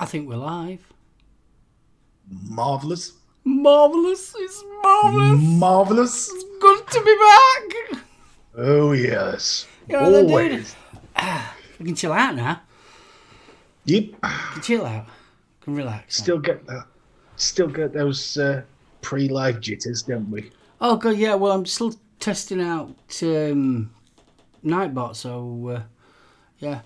I think we're live. Marvellous. Marvellous. It's marvellous. Marvellous. It's good to be back. Oh, yes. You know what I Always. We can chill out now. Yep. We can chill out. We can relax. Still get that. Still get those pre-live jitters, don't we? Oh, God, yeah. Well, I'm still testing out Nightbot, so, yeah.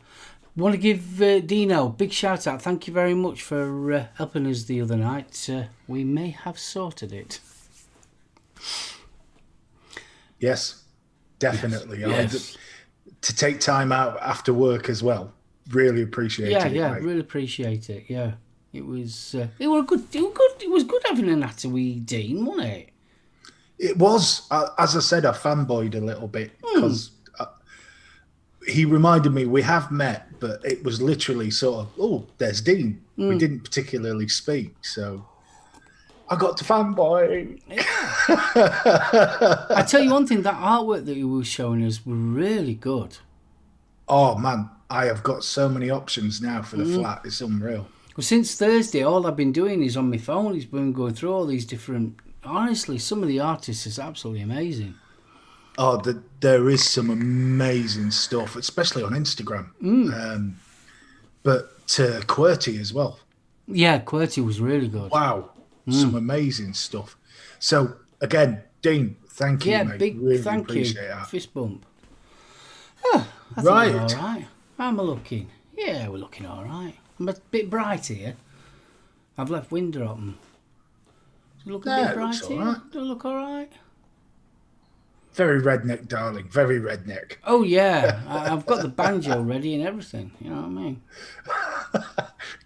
Want to give Dino a big shout out. Thank you very much for helping us the other night. We may have sorted it. Yes, definitely. Yes. To take time out after work as well. Really appreciate it. Yeah, mate. really appreciate it. Yeah, it was good having a natter with Dean, wasn't it? It was, as I said, I fanboyed a little bit because he reminded me we have met, but it was literally sort of, oh, there's Dean. We didn't particularly speak, so I got to fanboy. I tell you one thing, that artwork that you were showing us was really good. Oh man, I have got so many options now for the flat. It's unreal. Well, since Thursday, all I've been doing is on my phone. He's been going through all these different. Honestly, some of the artists is absolutely amazing. Oh, there is some amazing stuff, especially on Instagram. But QWERTY as well. Yeah, QWERTY was really good. Wow, some amazing stuff. So again, Dean, thank you, Yeah, mate. big really thank you. appreciate that. Fist bump. Oh, I think we're all right. How am I looking? Yeah, we're looking all right. I'm a bit bright here. I've left window open. Does it look a bit bright here? Right. Do I look all right? Very redneck, darling. Very redneck. Oh, yeah. I've got the banjo ready and everything. You know what I mean?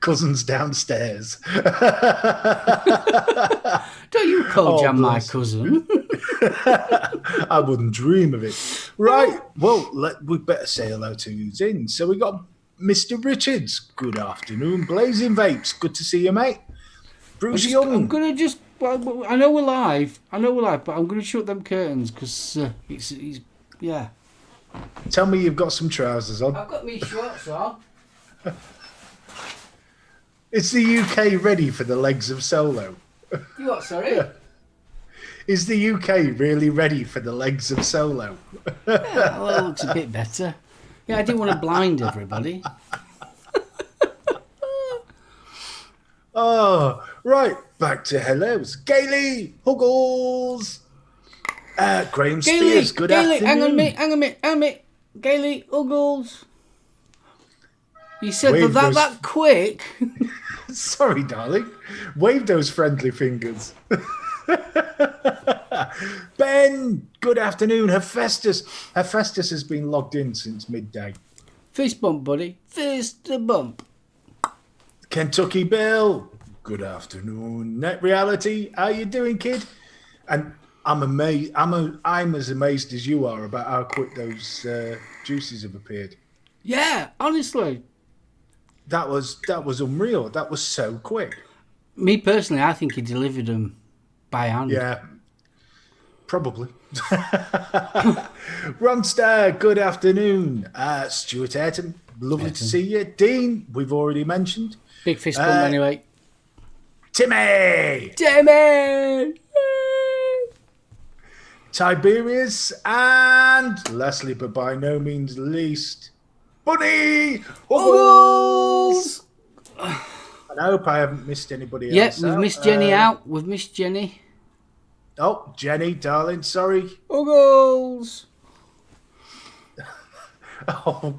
Cousins downstairs. Don't you jam my cousin? I wouldn't dream of it. Right. Well, we better say hello to who's in. So we got Mr. Richards. Good afternoon. Blazing Vapes. Good to see you, mate. Bruce Young. I'm going to just... Well, I know we're live, but I'm going to shut them curtains because it's... Yeah. Tell me you've got some trousers on. I've got me shorts on. Is the UK ready for the legs of SoulOhm? You what, sorry? Is the UK really ready for the legs of SoulOhm? Yeah, well, it looks a bit better. Yeah, I didn't want to blind everybody. Oh, right. Back to hellos. Gailey, Huggles. Graham Spears, good afternoon. Hang on a minute. Gailey, Huggles. You said that quick. Sorry, darling. Wave those friendly fingers. Ben, good afternoon. Hephaestus has been logged in since midday. Fist bump, buddy. Fist bump. Kentucky Bill, good afternoon. Net Reality, how you doing, kid? And I'm amazed. I'm as amazed as you are about how quick those juices have appeared. Yeah, honestly. That was unreal. That was so quick. Me personally, I think he delivered them by hand. Yeah, probably. Ronster, good afternoon. Stuart Ayrton, lovely to see you. Dean, we've already mentioned. Big fist bump anyway. Timmy! Tiberius, and lastly, but by no means least, Bunny Huggles! I hope I haven't missed anybody else. Yeah, we've missed Jenny out. We've missed Jenny. Oh, Jenny, darling, sorry. Huggles! Oh,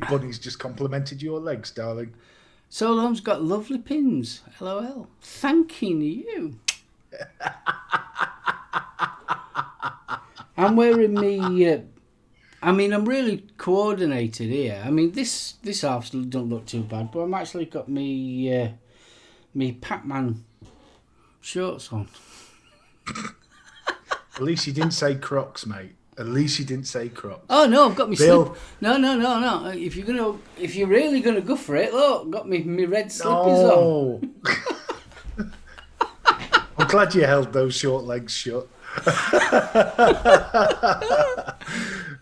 Bunny's just complimented your legs, darling. SoulOhm's got lovely pins. LOL. Thanking you. I'm wearing me... I'm really coordinated here. I mean, this half don't look too bad, but I'm actually got me Pac-Man shorts on. At least you didn't say Crocs, mate. At least you didn't say Crocs. Oh no, I've got me Bill. slip. No. If you're really gonna go for it, look, got me red slippers on. I'm glad you held those short legs shut.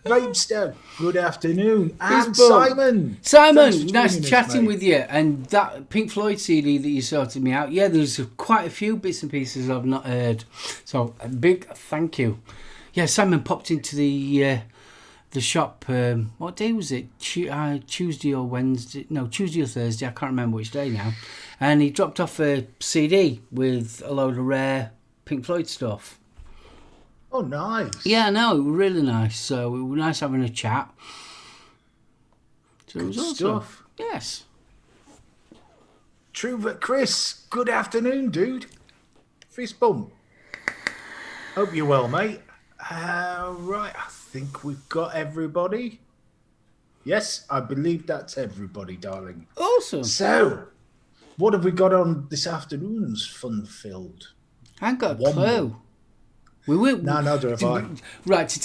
Vapester, good afternoon. And Fist bump. Simon. Simon, Thanks for nice joining us, chatting mate. with you. And that Pink Floyd CD that you sorted me out, yeah, there's quite a few bits and pieces I've not heard. So a big thank you. Yeah, Simon popped into the shop. What day was it? Tuesday or Wednesday? No, Tuesday or Thursday. I can't remember which day now. And he dropped off a CD with a load of rare Pink Floyd stuff. Oh, nice. Yeah, no, really nice. So it was nice having a chat. So it was Good awesome. stuff. Yes. True, but Chris, good afternoon, dude. Fist bump. Hope you're well, mate. Right, I think we've got everybody. Yes, I believe that's everybody, darling. Awesome. So, what have we got on this afternoon's fun-filled? I ain't got a Womble. clue. We went. No, neither have I. Right, to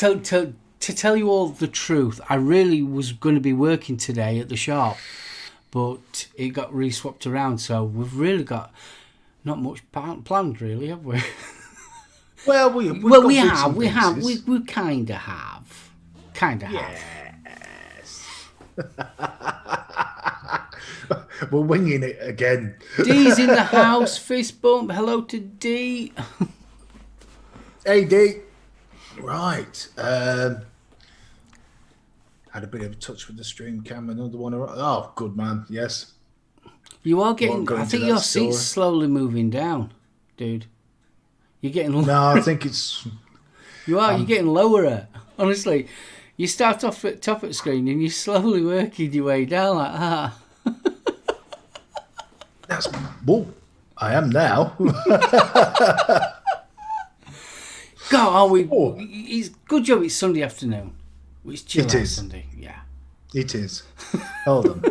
tell you all the truth, I really was going to be working today at the shop, but it got re-swapped around, so we've really got not much planned, really, have we? Well, we kind of have. Yes. We're winging it again. Dee's in the house, fist bump. Hello to Dee. Hey, D. Right. Had a bit of a touch with the stream cam. Another one. Oh, good man. Yes. You are Won't getting. go I into think that your story. seat's slowly moving down, dude. You're getting. No, I think it's. You are. You're getting lower. Honestly, you start off at top of the screen and you're slowly working your way down like that. That's. Whoa. I am now. God, are we? Oh. It's good job. It's Sunday afternoon. It's chill It out is. Sunday. Yeah. It is. Hold on.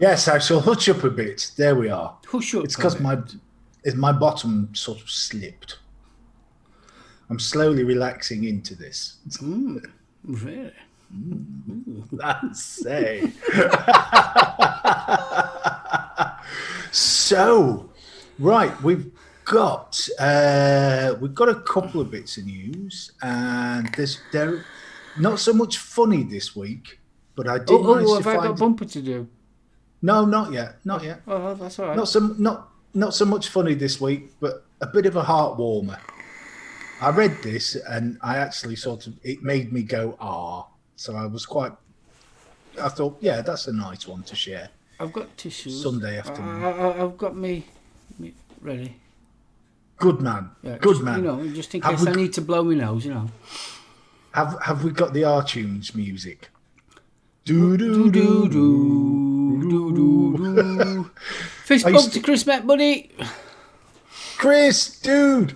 Yes, I shall hutch up a bit. There we are. Hush up. It's because my bottom sort of slipped. I'm slowly relaxing into this. Really? That's it. So, right, we've got a couple of bits of news, and they're not so much funny this week, but I did manage to have I got a find. bumper to do? No, not yet, not yet. Oh, that's all right. Not so much funny this week, but a bit of a heart warmer. I read this and I actually it made me go, ah. So I thought, yeah, that's a nice one to share. I've got tissues. Sunday afternoon. I've got me ready. Good man. Yeah, Good just, man. You know, just in Have case we I need to blow my nose, you know. Have we got the R-Tunes music? Do do do do do do. Fist bump to Chris Met, buddy. Chris, dude.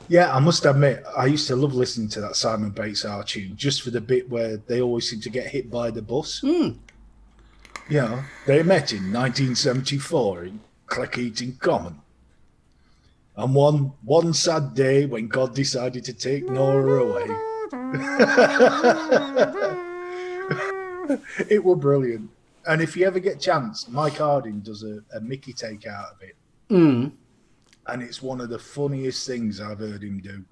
Yeah, I must admit, I used to love listening to that Simon Bates R-Tune just for the bit where they always seem to get hit by the bus. You know, they met in 1974 in Cleckheaton Common. And one sad day when God decided to take Nora away. It was brilliant. And if you ever get a chance, Mike Harding does a Mickey take out of it. And it's one of the funniest things I've heard him do.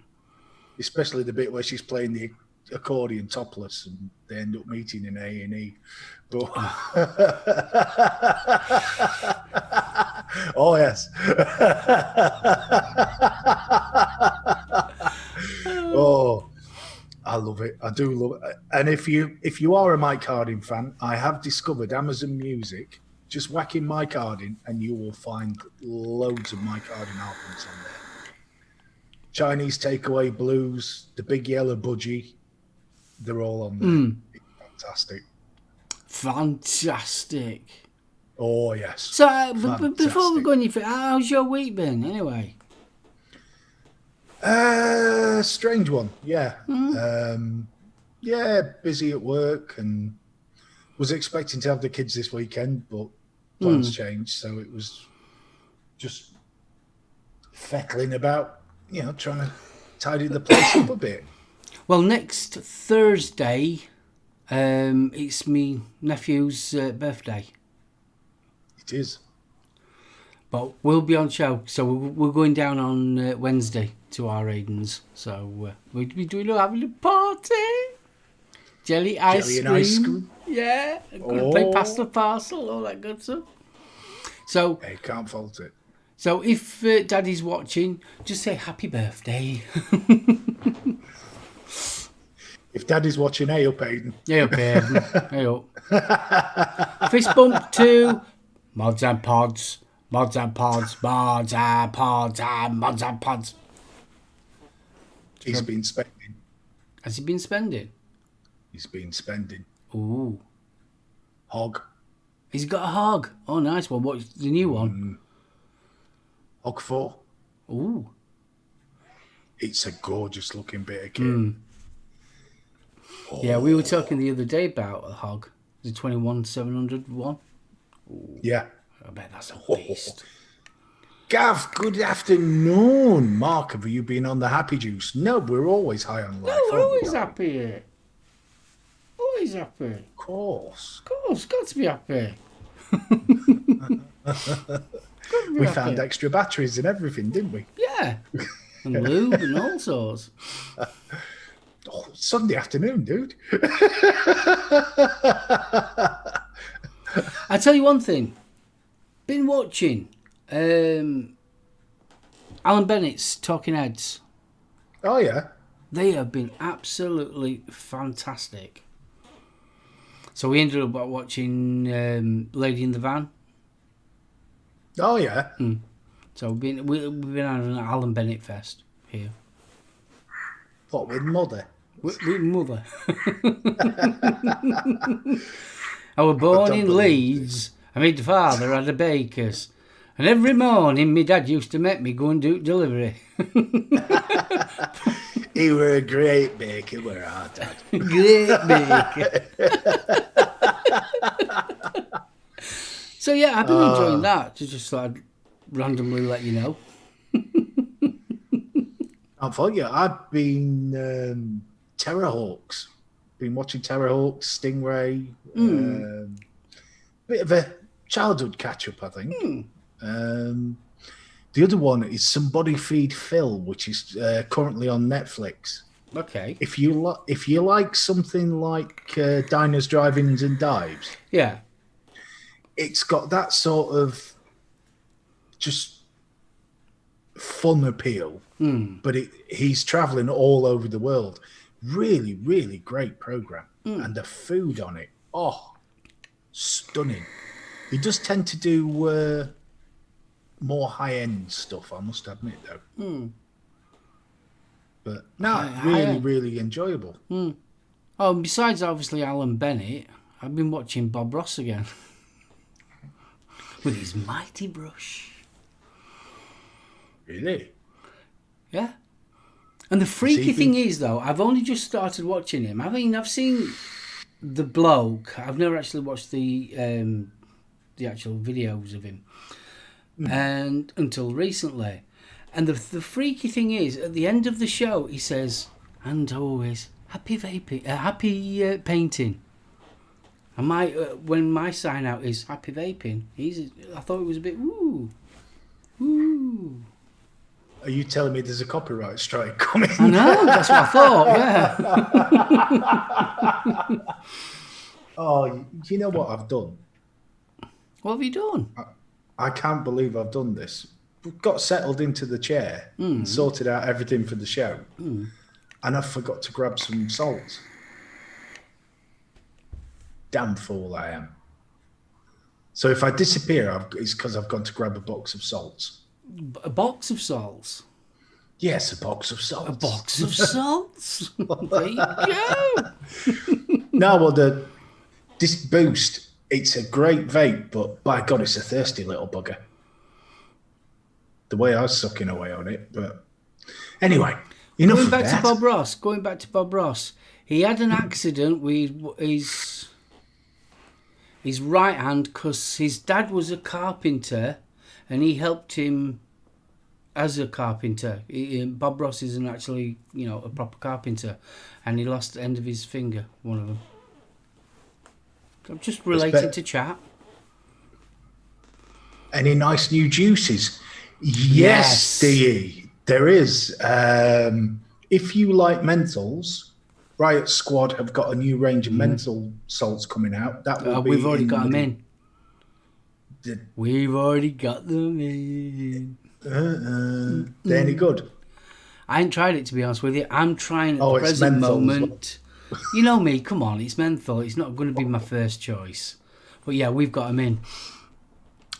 Especially the bit where she's playing the accordion topless and they end up meeting in A&E. But oh yes. Oh, I love it. I do love it. And if you are a Mike Harding fan, I have discovered Amazon Music. Just whack in Mike Harding and you will find loads of Mike Harding albums on there. Chinese Takeaway Blues, The Big Yellow Budgie, they're all on there. Fantastic. Fantastic. Oh, yes. So, before we go any further, how's your week been, anyway? Strange one, yeah. Yeah, busy at work and was expecting to have the kids this weekend, but plans changed, so it was just fettling about, you know, trying to tidy the place up a bit. Well, next Thursday, it's me nephew's birthday. It is. But we'll be on show, so we're going down on Wednesday to our Aiden's. So we'll be having a party. jelly ice and cream. ice cream. Yeah, gonna play pasta parcel, all that good stuff. So, Hey, can't fault it. so if Daddy's watching, just say happy birthday. If Daddy's watching, hey up, Aiden. Hey up, Aiden. Hey up. Fist bump to Mods and Pods. Mods and Pods. Mods and Pods and Mods and Pods. He's been spending. Has he been spending? He's been spending. Ooh. Hog. He's got a hog. Oh, nice one. What's the new one? Hog 4. Ooh. It's a gorgeous looking bit of kit. Yeah, we were talking the other day about a hog. The 21-700 one. Ooh. Yeah. I bet that's a beast. Gav, good afternoon. Mark, have you been on the happy juice? No, we're always high on life. No, we're always happy. Always happy. Of course. Of course, got to be happy. We found extra batteries and everything, didn't we? Yeah. And lube and all sorts. Oh, Sunday afternoon, dude. I tell you one thing. Been watching Alan Bennett's Talking Heads. Oh, yeah. They have been absolutely fantastic. So we ended up watching Lady in the Van. Oh, yeah. So we've been having an Alan Bennett fest here. What, with Mother? With Mother. I was born in Leeds. And my father had a baker's. And every morning my dad used to make me go and do delivery. He were a great baker, were our dad. Great baker. So yeah, I've been enjoying that. Just thought I'd randomly let you know. I'll tell you, I've been Terrorhawks. Been watching Terrorhawks, Stingray. Bit of a childhood catch-up, I think. The other one is Somebody Feed Phil, which is currently on Netflix. Okay. If you like something like Diners, Drive-Ins and Dives, Yeah. it's got that sort of just fun appeal. But he's traveling all over the world. Really, really great program. And the food on it, stunning. He does tend to do more high-end stuff, I must admit, though. But no, really, really enjoyable. Oh, and besides obviously Alan Bennett, I've been watching Bob Ross again. With his mighty brush. Really? Yeah. And the freaky thing is, though, I've only just started watching him. I mean, I've seen the bloke. I've never actually watched the actual videos of him, and until recently. And the freaky thing is, at the end of the show, he says, "And always happy vaping, happy painting." And when my sign out is happy vaping, I thought it was a bit woo. Are you telling me there's a copyright strike coming? I know, that's what I thought, yeah. Oh, you know what I've done? What have you done? I can't believe I've done this. We've got settled into the chair and sorted out everything for the show. And I forgot to grab some salt. Damn fool I am. So if I disappear, it's because I've gone to grab a box of salts. A box of salts? Yes, a box of salts. A box of salts? There you go. No, well, this Boost, it's a great vape, but by God, it's a thirsty little bugger. The way I was sucking away on it, but anyway, enough Going of back that. to Bob Ross, he had an accident with his right hand because his dad was a carpenter and he helped him as a carpenter. Bob Ross isn't actually, a proper carpenter, and he lost the end of his finger, one of them. I'm just relating to chat. Any nice new juices? Yes, DE. There is. If you like menthols, Riot Squad have got a new range of menthol salts coming out. That will be. We've already got them in. The, We've already got them in. they're any good? I ain't tried it, to be honest with you. I'm trying at the It's present menthol as moment. You know me, come on, it's menthol. It's not going to be my first choice. But yeah, we've got them in.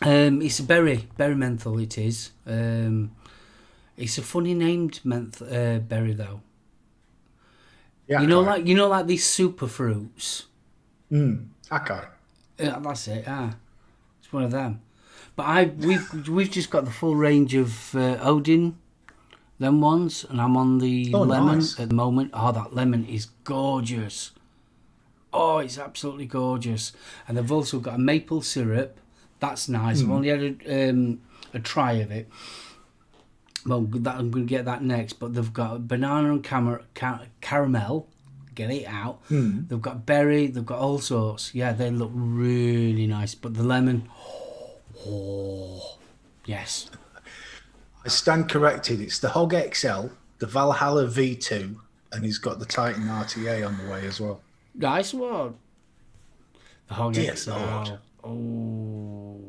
It's a berry menthol, it is. It's a funny named berry, though. Yeah, you know, like these super fruits. Acai. Yeah, that's it. It's one of them. But we've just got the full range of Odin, them ones, and I'm on the lemon at the moment. Oh, that lemon is gorgeous. Oh, it's absolutely gorgeous. And they've also got a maple syrup. That's nice. I've only had a try of it. Well, I'm going to get that next. But they've got banana and caramel. Get it out. They've got berry. They've got all sorts. Yeah, they look really nice. But the lemon, yes. I stand corrected. It's the Hog XL, the Valhalla V2, and he's got the Titan RTA on the way as well. Nice one. The Hog Dear XL. Lord. Oh.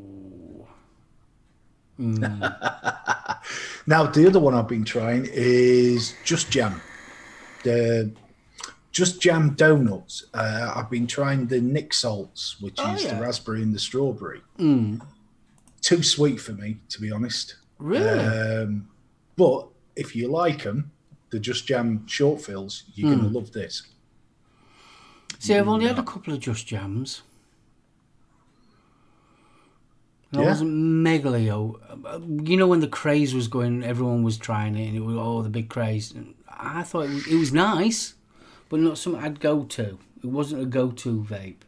Now, the other one I've been trying is Just Jam. The Just Jam donuts. I've been trying the Nick Salts, which is the raspberry and the strawberry. Too sweet for me, to be honest. Really? But if you like them, the Just Jam short fills, you're going to love this. See, I've only had a couple of Just Jams. And I wasn't megalio. You know, when the craze was going, everyone was trying it, and it was the big craze. And I thought it was nice, but not something I'd go to. It wasn't a go-to vape.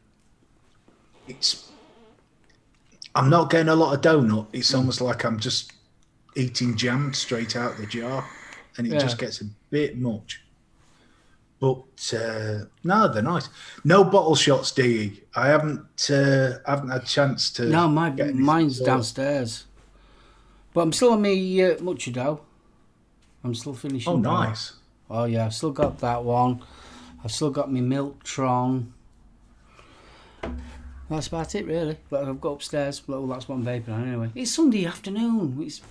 I'm not getting a lot of donut. It's almost like I'm just eating jam straight out the jar, and it just gets a bit much. But no, they're nice. No bottle shots, DE. I haven't had a chance to. No, mine's downstairs. But I'm still on my Mucha dough. I'm still finishing. Oh, nice. Oh yeah, I've still got that one. I've still got my Milktron. That's about it, really. But I've got upstairs. Well, that's what I'm vaping on anyway. It's Sunday afternoon. It's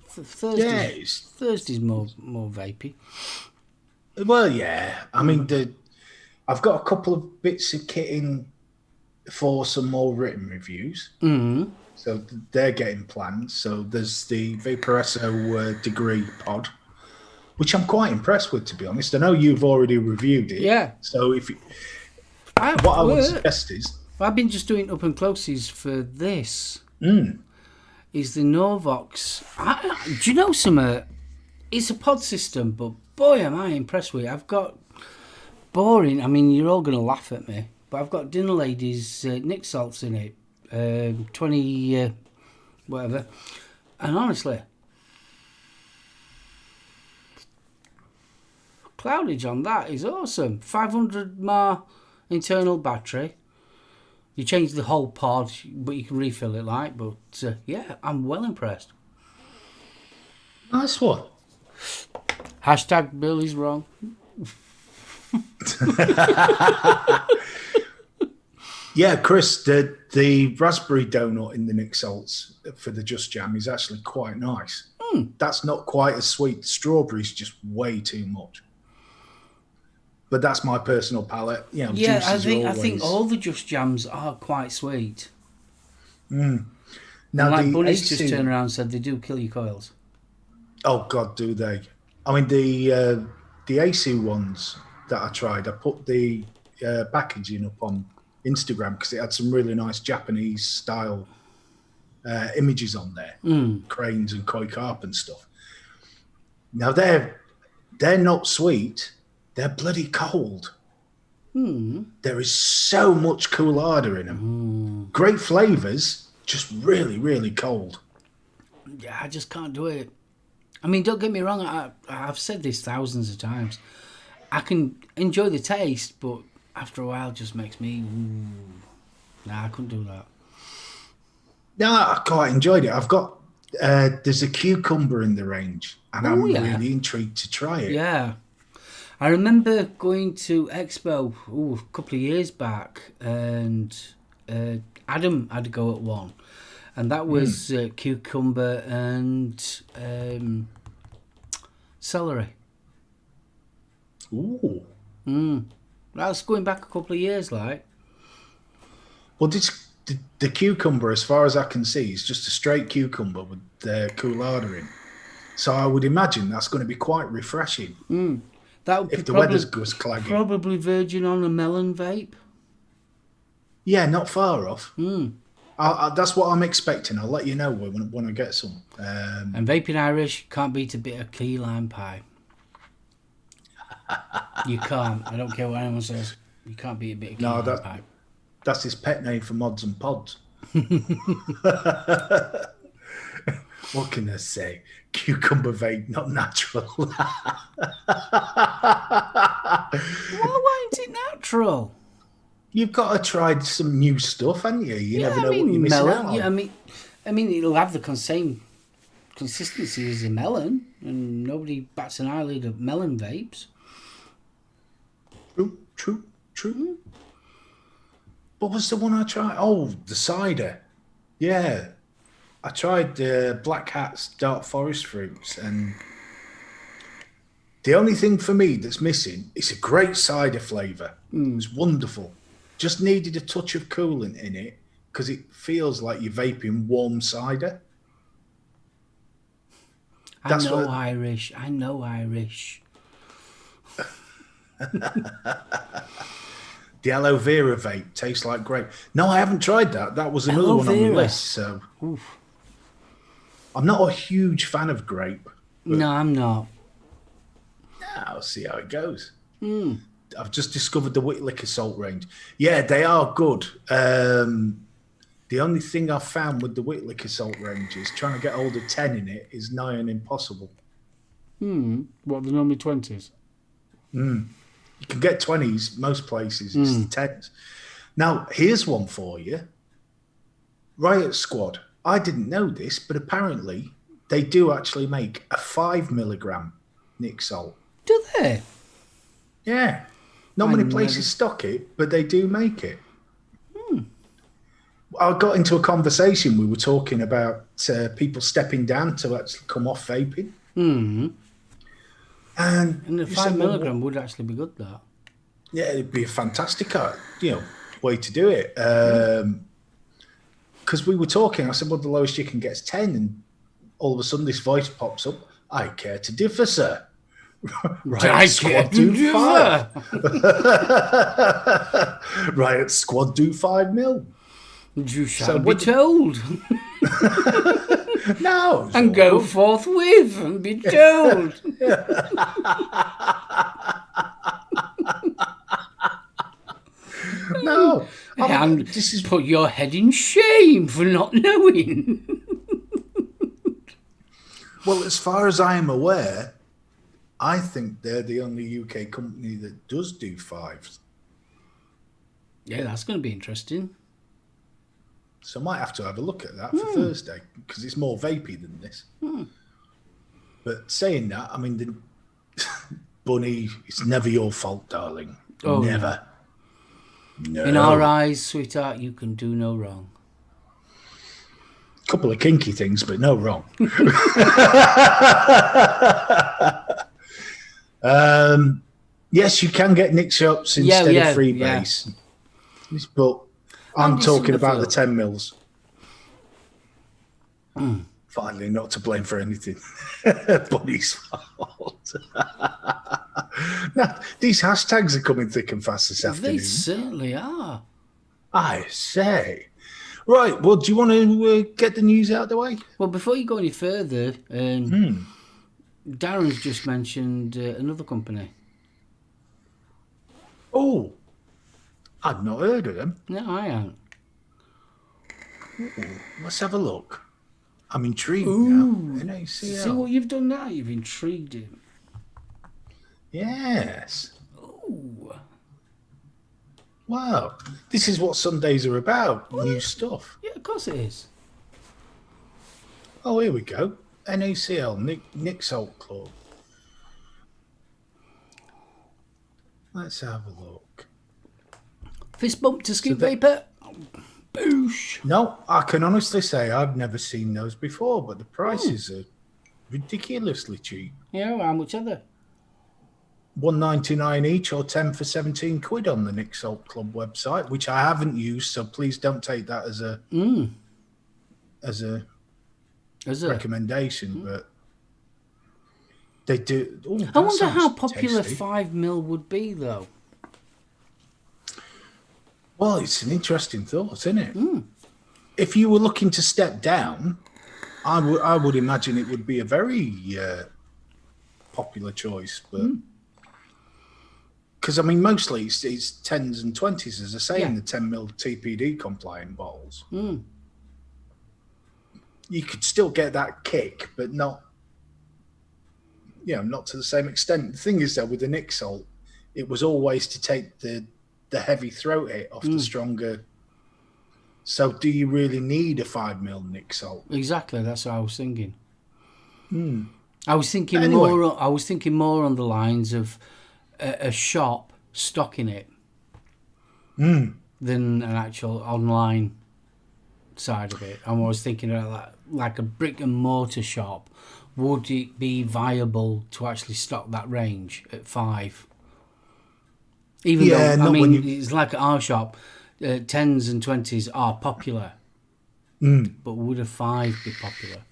Thursday. Thursday's more vapey. Well, yeah. I mean, I've got a couple of bits of kitting for some more written reviews. So they're getting planned. So there's the Vaporesso degree pod, which I'm quite impressed with, to be honest. I know you've already reviewed it. Yeah. So what I would suggest is... I've been just doing up and closes for this. Is the Norvox. Do you know some... it's a pod system, but boy, am I impressed with it. I've got boring. I mean, you're all going to laugh at me, but I've got Dinner Ladies Nick Salts in it. 20 whatever. And honestly, cloudage on that is awesome. 500 mAh internal battery. You change the whole pod, but you can refill it but yeah, I'm well impressed. Nice one. Hashtag Billy's wrong. Yeah, Chris, the raspberry donut in the Nick Salts for the Just Jam is actually quite nice. That's not quite as sweet. Strawberry's just way too much. But that's my personal palate. You know, yeah, I think all the Just Jams are quite sweet. Now, like the Bunnies AC... just turned around and said they do kill your coils. Oh God, do they? I mean, the AC ones that I tried, I put the packaging up on Instagram because it had some really nice Japanese style images on there, cranes and koi carp and stuff. Now they're not sweet; they're bloody cold. There is so much Coolada in them. Great flavors, just really, really cold. Yeah, I just can't do it. I mean, don't get me wrong. I've said this thousands of times. I can enjoy the taste, but after a while, it just makes me. Nah, I couldn't do that. No, I quite enjoyed it. I've got there's a cucumber in the range, and I'm really intrigued to try it. Yeah, I remember going to Expo a couple of years back, and Adam had to go at one, and that was cucumber and celery. Ooh. That was going back a couple of years, like. Well, the cucumber, as far as I can see, is just a straight cucumber with the coolarda in. So I would imagine that's going to be quite refreshing. That would if be the probably, weather's goes clagging. Probably virgin on a melon vape. Yeah, not far off. That's what I'm expecting. I'll let you know when I get some. And vaping Irish can't beat a bit of key lime pie. You can't. I don't care what anyone says. You can't beat a bit of key lime pie. That's his pet name for mods and pods. What can I say? Cucumber vape, not natural. Why isn't it natural? You've got to try some new stuff, haven't you? You never know what you're missing out on. Yeah, I mean, it'll have the same consistency as a melon, and nobody bats an eyelid at melon vapes. True. What was the one I tried? Oh, the cider. Yeah. I tried the Black Hat's Dark Forest fruits, and the only thing for me that's missing is a great cider flavour. It's wonderful. Just needed a touch of coolant in it because it feels like you're vaping warm cider. I know Irish. The aloe vera vape tastes like grape. No, I haven't tried that. That was another one on the list. So I'm not a huge fan of grape. No, I'm not. I'll see how it goes. I've just discovered the Whitlicker salt range. Yeah, they are good. The only thing I've found with the Whitlicker salt range is trying to get hold of 10 in it is nigh on impossible. What, the normally 20s? You can get 20s most places. It's 10s. Now, here's one for you. Riot Squad. I didn't know this, but apparently they do actually make a 5 milligram Nick salt. Do they? Yeah. Not many places stock it, but they do make it. I got into a conversation. We were talking about people stepping down to actually come off vaping. And the 5 milligram would actually be good, that. Yeah, it'd be a fantastic, way to do it. Because we were talking, I said, well, the lowest you can get is 10. And all of a sudden this voice pops up. I care to differ, sir. Riot Squad do 5. Riot Squad do 5 mil. You shall be told. No. And go forthwith and be told. No. And put your head in shame for not knowing. Well, as far as I am aware, I think they're the only UK company that does do 5s. Yeah, that's going to be interesting. So I might have to have a look at that for Thursday, because it's more vapey than this. But saying that, I mean, Bunny, it's never your fault, darling. Oh, never. No. In our eyes, sweetheart, you can do no wrong. Couple of kinky things, but no wrong. Yes, you can get Nick shops instead of Freebase. But I'm talking about the 10 mils. Finally, not to blame for anything. Bunny's fault. Now, these hashtags are coming thick and fast this afternoon. They certainly are. I say. Right, well, do you want to get the news out of the way? Well, before you go any further, Darren's just mentioned another company. Oh, I'd not heard of them. No, I haven't. Let's have a look. I'm intrigued now. NACL. See what you've done now? You've intrigued him. Yes. Ooh. Wow. This is what Sundays are about. New stuff. Yeah, of course it is. Oh, here we go. NACL, Nick Salt Club. Let's have a look. Fist bump to scoop vapor. Boosh. No, I can honestly say I've never seen those before, but the prices are ridiculously cheap. Yeah, how much are they? $1.99 each, or 10 for 17 quid on the Nick Salt Club website, which I haven't used, so please don't take that as a recommendation. But they do. Ooh, I wonder how popular tasty. 5mm would be, though. Well, it's an interesting thought, isn't it? If you were looking to step down, I would imagine it would be a very popular choice, but because I mean, mostly it's 10s and 20s, as I say, in the 10mm TPD compliant bottles. You could still get that kick, but not, not to the same extent. The thing is, though, with the Nick Salt, it was always to take the heavy throat hit off the stronger. So, do you really need a 5mm Nick Salt? Exactly, that's what I was thinking. I was thinking Anyway. more. I was thinking more on the lines of a shop stocking it than an actual online side of it. I was thinking about that, like a brick and mortar shop. Would it be viable to actually stock that range at 5? Even though, I mean, it's like at our shop, 10s and 20s are popular. But would a 5 be popular?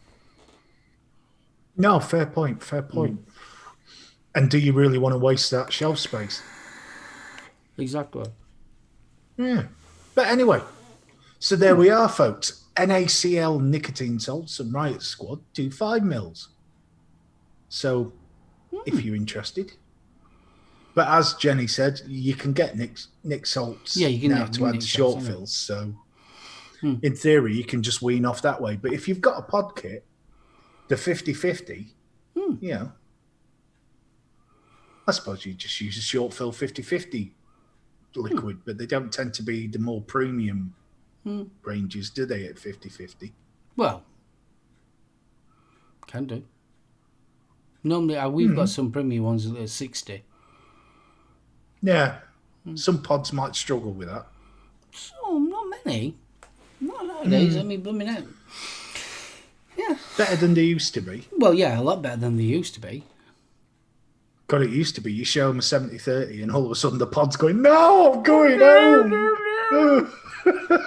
No, fair point. And do you really want to waste that shelf space? Exactly. Yeah. But anyway, so there we are, folks. NaCl nicotine salts and Riot Squad do 5mm. So, if you're interested. But as Jenny said, you can get Nick salts now to add to short fills. So, in theory, you can just wean off that way. But if you've got a pod kit, the 50-50, I suppose you just use a short fill 50-50 liquid, but they don't tend to be the more premium ranges, do they, at 50-50? Well, can do. Normally, we've got some premium ones that are 60. Yeah. Some pods might struggle with that. So, not many. Not nowadays. I mean, blooming out. Yeah. Better than they used to be. Well, yeah, a lot better than they used to be. God, it used to be you show them a 70-30 and all of a sudden the pod's going, no, I'm going home. No.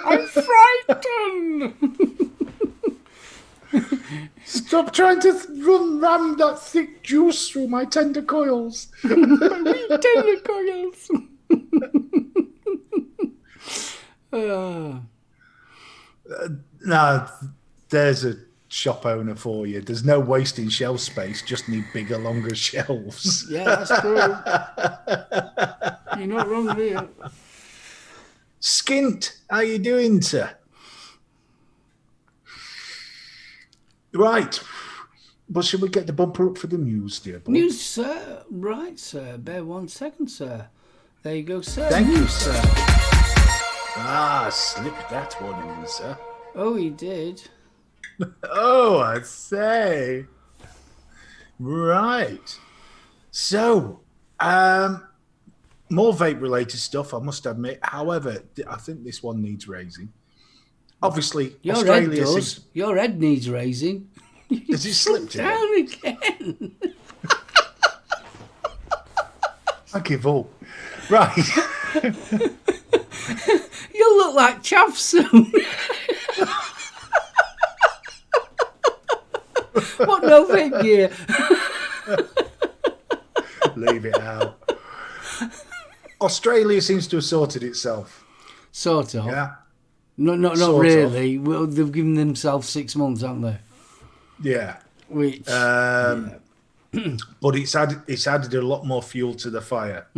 I'm frightened. Stop trying to ram that thick juice through my tender coils. Tender coils. No, there's a shop owner for you. There's no wasting shelf space, just need bigger, longer shelves. Yeah, that's true. You're not wrong there. Skint, how you doing, sir? Right. Well, should we get the bumper up for the news, dear boy? News, sir. Right, sir. Bear 1 second, sir. There you go, sir. Thank you, sir. Slipped that one in, sir. Oh, he did. Oh, I say. Right. So, more vape-related stuff, I must admit. However, I think this one needs raising. Obviously, Australia... Your head needs raising. Has it slipped down again? I give up. Right. You'll look like chaff soon. What, no vape gear? Leave it out. Australia seems to have sorted itself. Sort of. Yeah. Not Sort really. Well, they've given themselves 6 months, haven't they? Yeah. Which, but it's added a lot more fuel to the fire.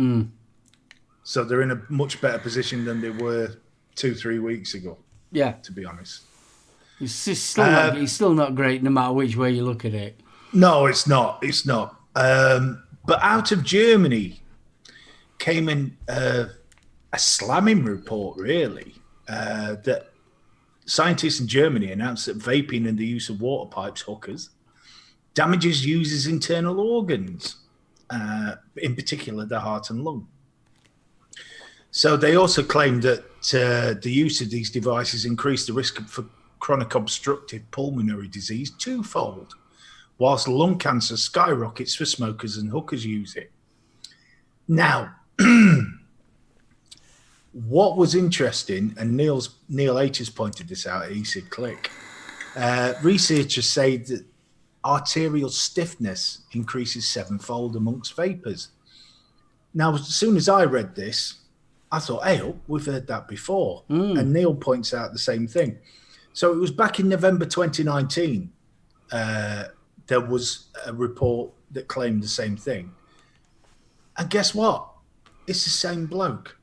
So they're in a much better position than they were 2-3 weeks ago. Yeah. To be honest. It's still not great no matter which way you look at it. No, it's not. It's not. But out of Germany came in a slamming report, really, that scientists in Germany announced that vaping and the use of water pipes, hookers, damages users' internal organs, in particular the heart and lung. So they also claimed that the use of these devices increased the risk for chronic obstructive pulmonary disease twofold, whilst lung cancer skyrockets for smokers and hookers use it. Now, what was interesting, and Neil H has pointed this out at ESIG Click, researchers say that arterial stiffness increases 7-fold amongst vapors. Now, as soon as I read this, I thought, hey, we've heard that before. And Neil points out the same thing. So it was back in November 2019, there was a report that claimed the same thing. And guess what? It's the same bloke.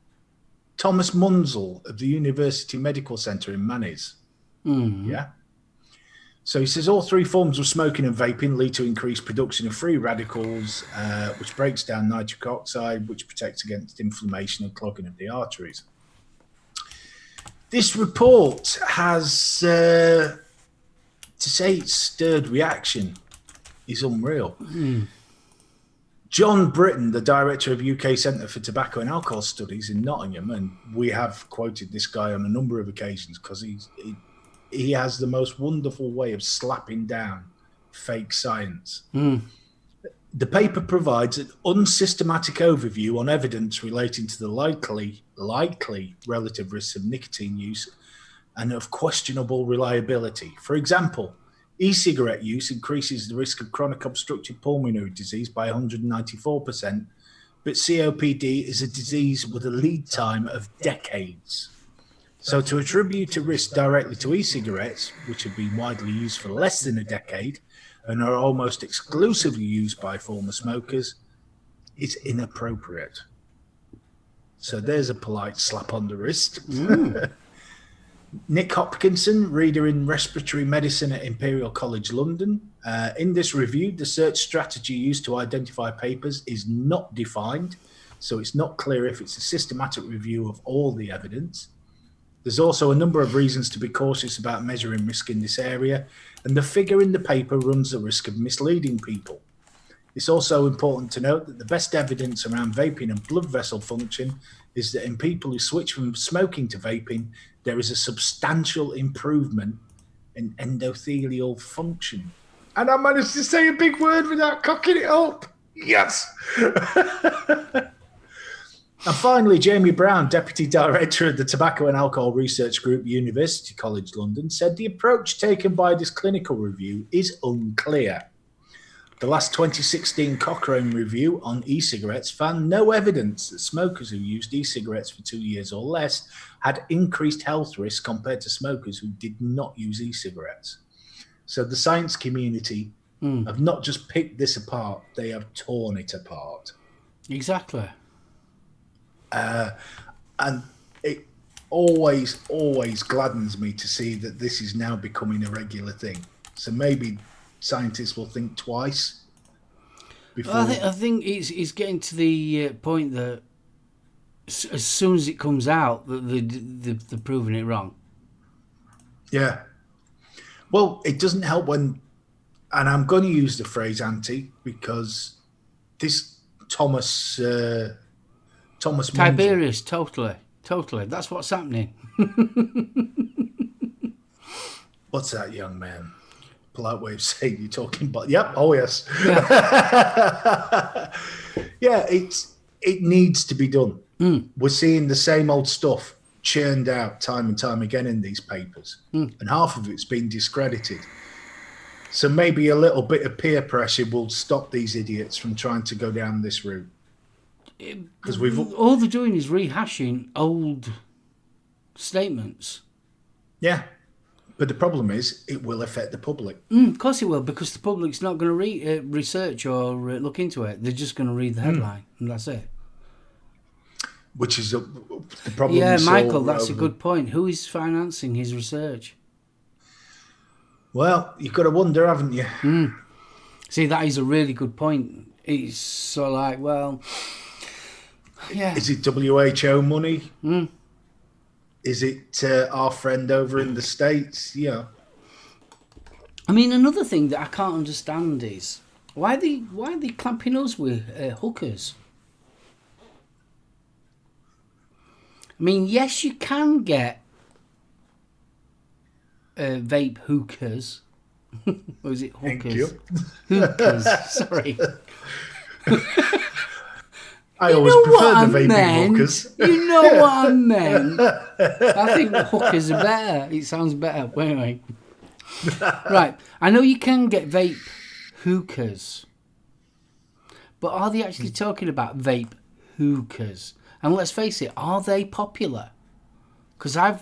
Thomas Munzel of the University Medical Centre in Manis. Yeah. So he says all three forms of smoking and vaping lead to increased production of free radicals, which breaks down nitric oxide, which protects against inflammation and clogging of the arteries. This report has, to say it stirred reaction is unreal. John Britton, the director of UK Centre for Tobacco and Alcohol Studies in Nottingham, and we have quoted this guy on a number of occasions because he has the most wonderful way of slapping down fake science. The paper provides an unsystematic overview on evidence relating to the likely relative risks of nicotine use and of questionable reliability. For example, e-cigarette use increases the risk of chronic obstructive pulmonary disease by 194%, but COPD is a disease with a lead time of decades. So to attribute a risk directly to e-cigarettes, which have been widely used for less than a decade and are almost exclusively used by former smokers, is inappropriate. So there's a polite slap on the wrist. Nick Hopkinson, reader in respiratory medicine at Imperial College London. In this review, the search strategy used to identify papers is not defined, so it's not clear if it's a systematic review of all the evidence. There's also a number of reasons to be cautious about measuring risk in this area, and the figure in the paper runs the risk of misleading people. It's also important to note that the best evidence around vaping and blood vessel function is that in people who switch from smoking to vaping, there is a substantial improvement in endothelial function. And I managed to say a big word without cocking it up. Yes. And finally, Jamie Brown, Deputy Director of the Tobacco and Alcohol Research Group, University College London, said the approach taken by this clinical review is unclear. The last 2016 Cochrane review on e-cigarettes found no evidence that smokers who used e-cigarettes for 2 years or less had increased health risks compared to smokers who did not use e-cigarettes. So the science community have not just picked this apart, they have torn it apart. Exactly. And it always gladdens me to see that this is now becoming a regular thing. So maybe scientists will think twice before. I think it's getting to the point that as soon as it comes out, that they're proving it wrong. Yeah. Well, it doesn't help when, and I'm going to use the phrase anti because this Thomas Tiberius, totally. That's what's happening. What's that, young man? Polite way of saying you're talking about. Yep. Oh yes. Yeah. It needs to be done. We're seeing the same old stuff churned out time and time again in these papers, and half of it's been discredited. So maybe a little bit of peer pressure will stop these idiots from trying to go down this route. Because all they're doing is rehashing old statements. Yeah. But the problem is, it will affect the public. Of course it will, because the public's not going to research or look into it. They're just going to read the headline, and that's it. Which is the problem. Yeah, Michael, that's a good point. Who is financing his research? Well, you've got to wonder, haven't you? See, that is a really good point. It's so like, well, yeah. Is it WHO money? Is it our friend over in the States? Yeah. I mean, another thing that I can't understand is why are they clamping us with hookers? I mean, yes, you can get vape hookahs. Or is it hookers? Thank you. Hookahs, sorry. I always prefer the vaping meant. hookers. You know what I meant. I think hookers are better. It sounds better. Anyway. Right. I know you can get vape hookahs. But are they actually talking about vape hookahs? And let's face it, are they popular? Because I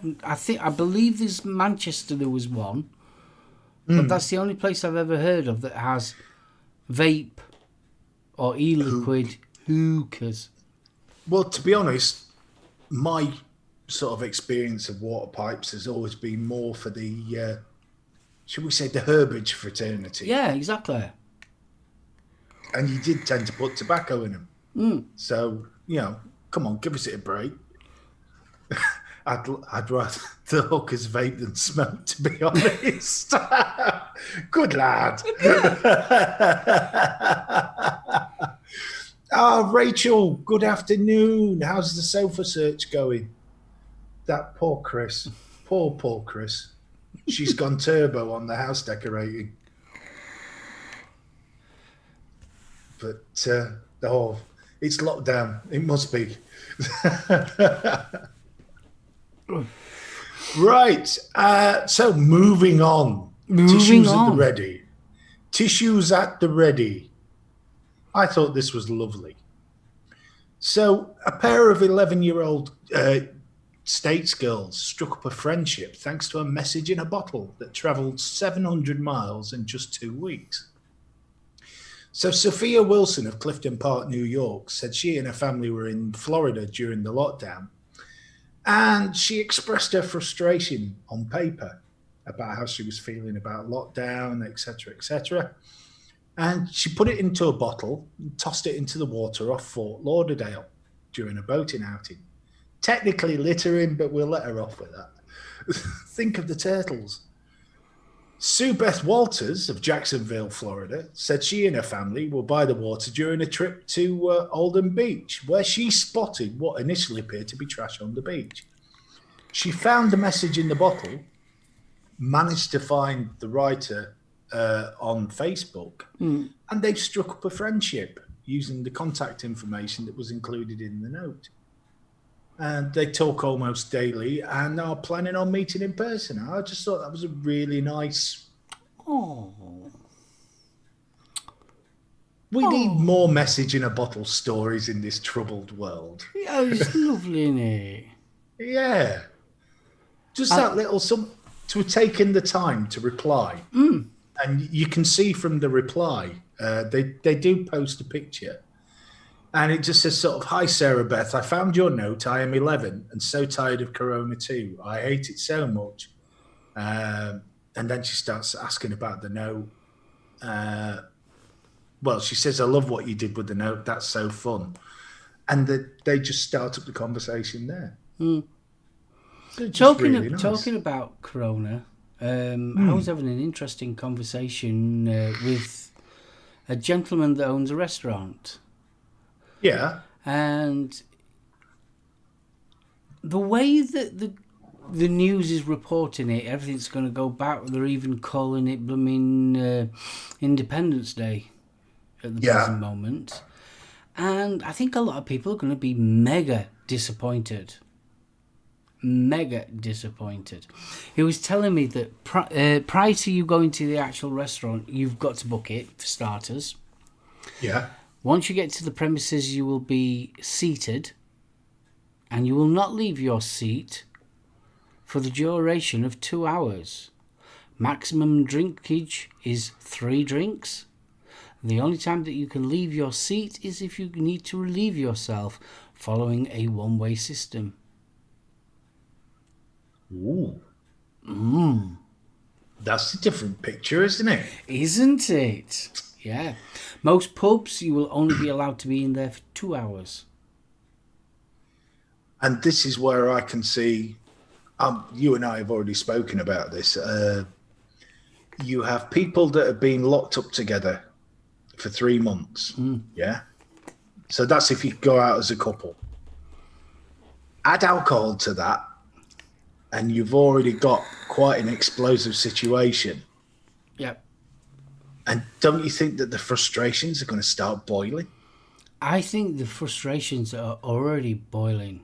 believe there's Manchester, there was one. But that's the only place I've ever heard of that has vape or e-liquid hookahs. Well, to be honest, my sort of experience of water pipes has always been more for the, should we say, the herbage fraternity. Yeah, exactly. And you did tend to put tobacco in them. So, come on, give us a break. I'd rather the hookers vape than smoke, to be honest. Good lad. Rachel, good afternoon. How's the sofa search going? That poor Chris. Poor Chris. She's gone turbo on the house decorating. But, it's locked down. It must be. Right. So moving on. Tissues at the ready. Tissues at the ready. I thought this was lovely. So a pair of 11-year-old States girls struck up a friendship thanks to a message in a bottle that travelled 700 miles in just 2 weeks. So Sophia Wilson of Clifton Park, New York, said she and her family were in Florida during the lockdown. And she expressed her frustration on paper about how she was feeling about lockdown, etc., etc. And she put it into a bottle and tossed it into the water off Fort Lauderdale during a boating outing. Technically littering, but we'll let her off with that. Think of the turtles. Sue Beth Walters of Jacksonville, Florida, said she and her family were by the water during a trip to Oldham Beach, where she spotted what initially appeared to be trash on the beach. She found the message in the bottle, managed to find the writer on Facebook, and they've struck up a friendship using the contact information that was included in the note. And they talk almost daily and are planning on meeting in person. I just thought that was a really nice... Oh. We need more message in a bottle stories in this troubled world. Yeah, it's lovely, isn't it? Yeah. Just that little... to have taken the time to reply. And you can see from the reply, they do post a picture. And it just says sort of, "Hi, Sarah Beth, I found your note. I am 11 and so tired of Corona too. I hate it so much." And then she starts asking about the note. Well, she says, "I love what you did with the note. That's so fun." And they just start up the conversation there. So talking about Corona, I was having an interesting conversation with a gentleman that owns a restaurant. Yeah. And the way that the news is reporting it, everything's going to go back. They're even calling it blooming Independence Day at the present moment. And I think a lot of people are going to be mega disappointed. Mega disappointed. He was telling me that prior to you going to the actual restaurant, you've got to book it, for starters. Yeah. Once you get to the premises, you will be seated and you will not leave your seat for the duration of 2 hours. Maximum drinkage is 3 drinks. The only time that you can leave your seat is if you need to relieve yourself following a one-way system. Ooh. That's a different picture, isn't it? Isn't it? Yeah. Most pubs, you will only be allowed to be in there for 2 hours. And this is where I can see, you and I have already spoken about this. You have people that have been locked up together for 3 months. Yeah. So that's if you go out as a couple. Add alcohol to that, and you've already got quite an explosive situation. Yep. And don't you think that the frustrations are going to start boiling? I think the frustrations are already boiling.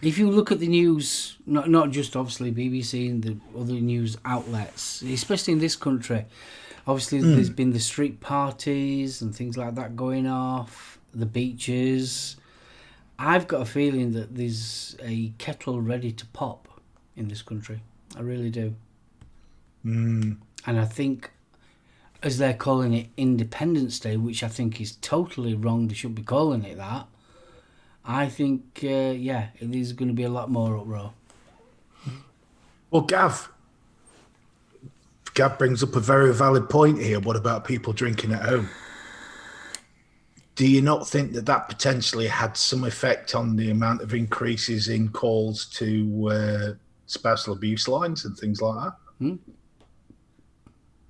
If you look at the news, not just obviously BBC and the other news outlets, especially in this country, obviously there's been the street parties and things like that going off, the beaches. I've got a feeling that there's a kettle ready to pop in this country. I really do. And I think, as they're calling it Independence Day, which I think is totally wrong, they shouldn't be calling it that. I think, there's going to be a lot more uproar. Well, Gav brings up a very valid point here. What about people drinking at home? Do you not think that potentially had some effect on the amount of increases in calls to spousal abuse lines and things like that?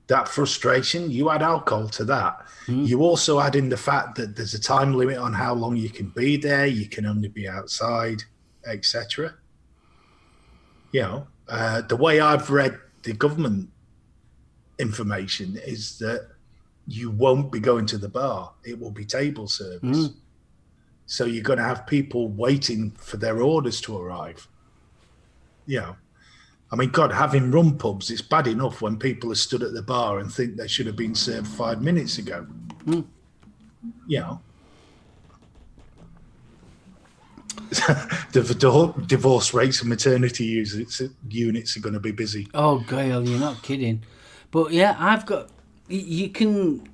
That frustration, you add alcohol to that. You also add in the fact that there's a time limit on how long you can be there. You can only be outside, etc. You know, the way I've read the government information is that you won't be going to the bar. It will be table service. So you're going to have people waiting for their orders to arrive. You know, I mean, God, having rum pubs, it's bad enough when people are stood at the bar and think they should have been served 5 minutes ago. You know, the divorce rates and maternity units are going to be busy. Oh, Gail, you're not kidding. But yeah, I've got... You can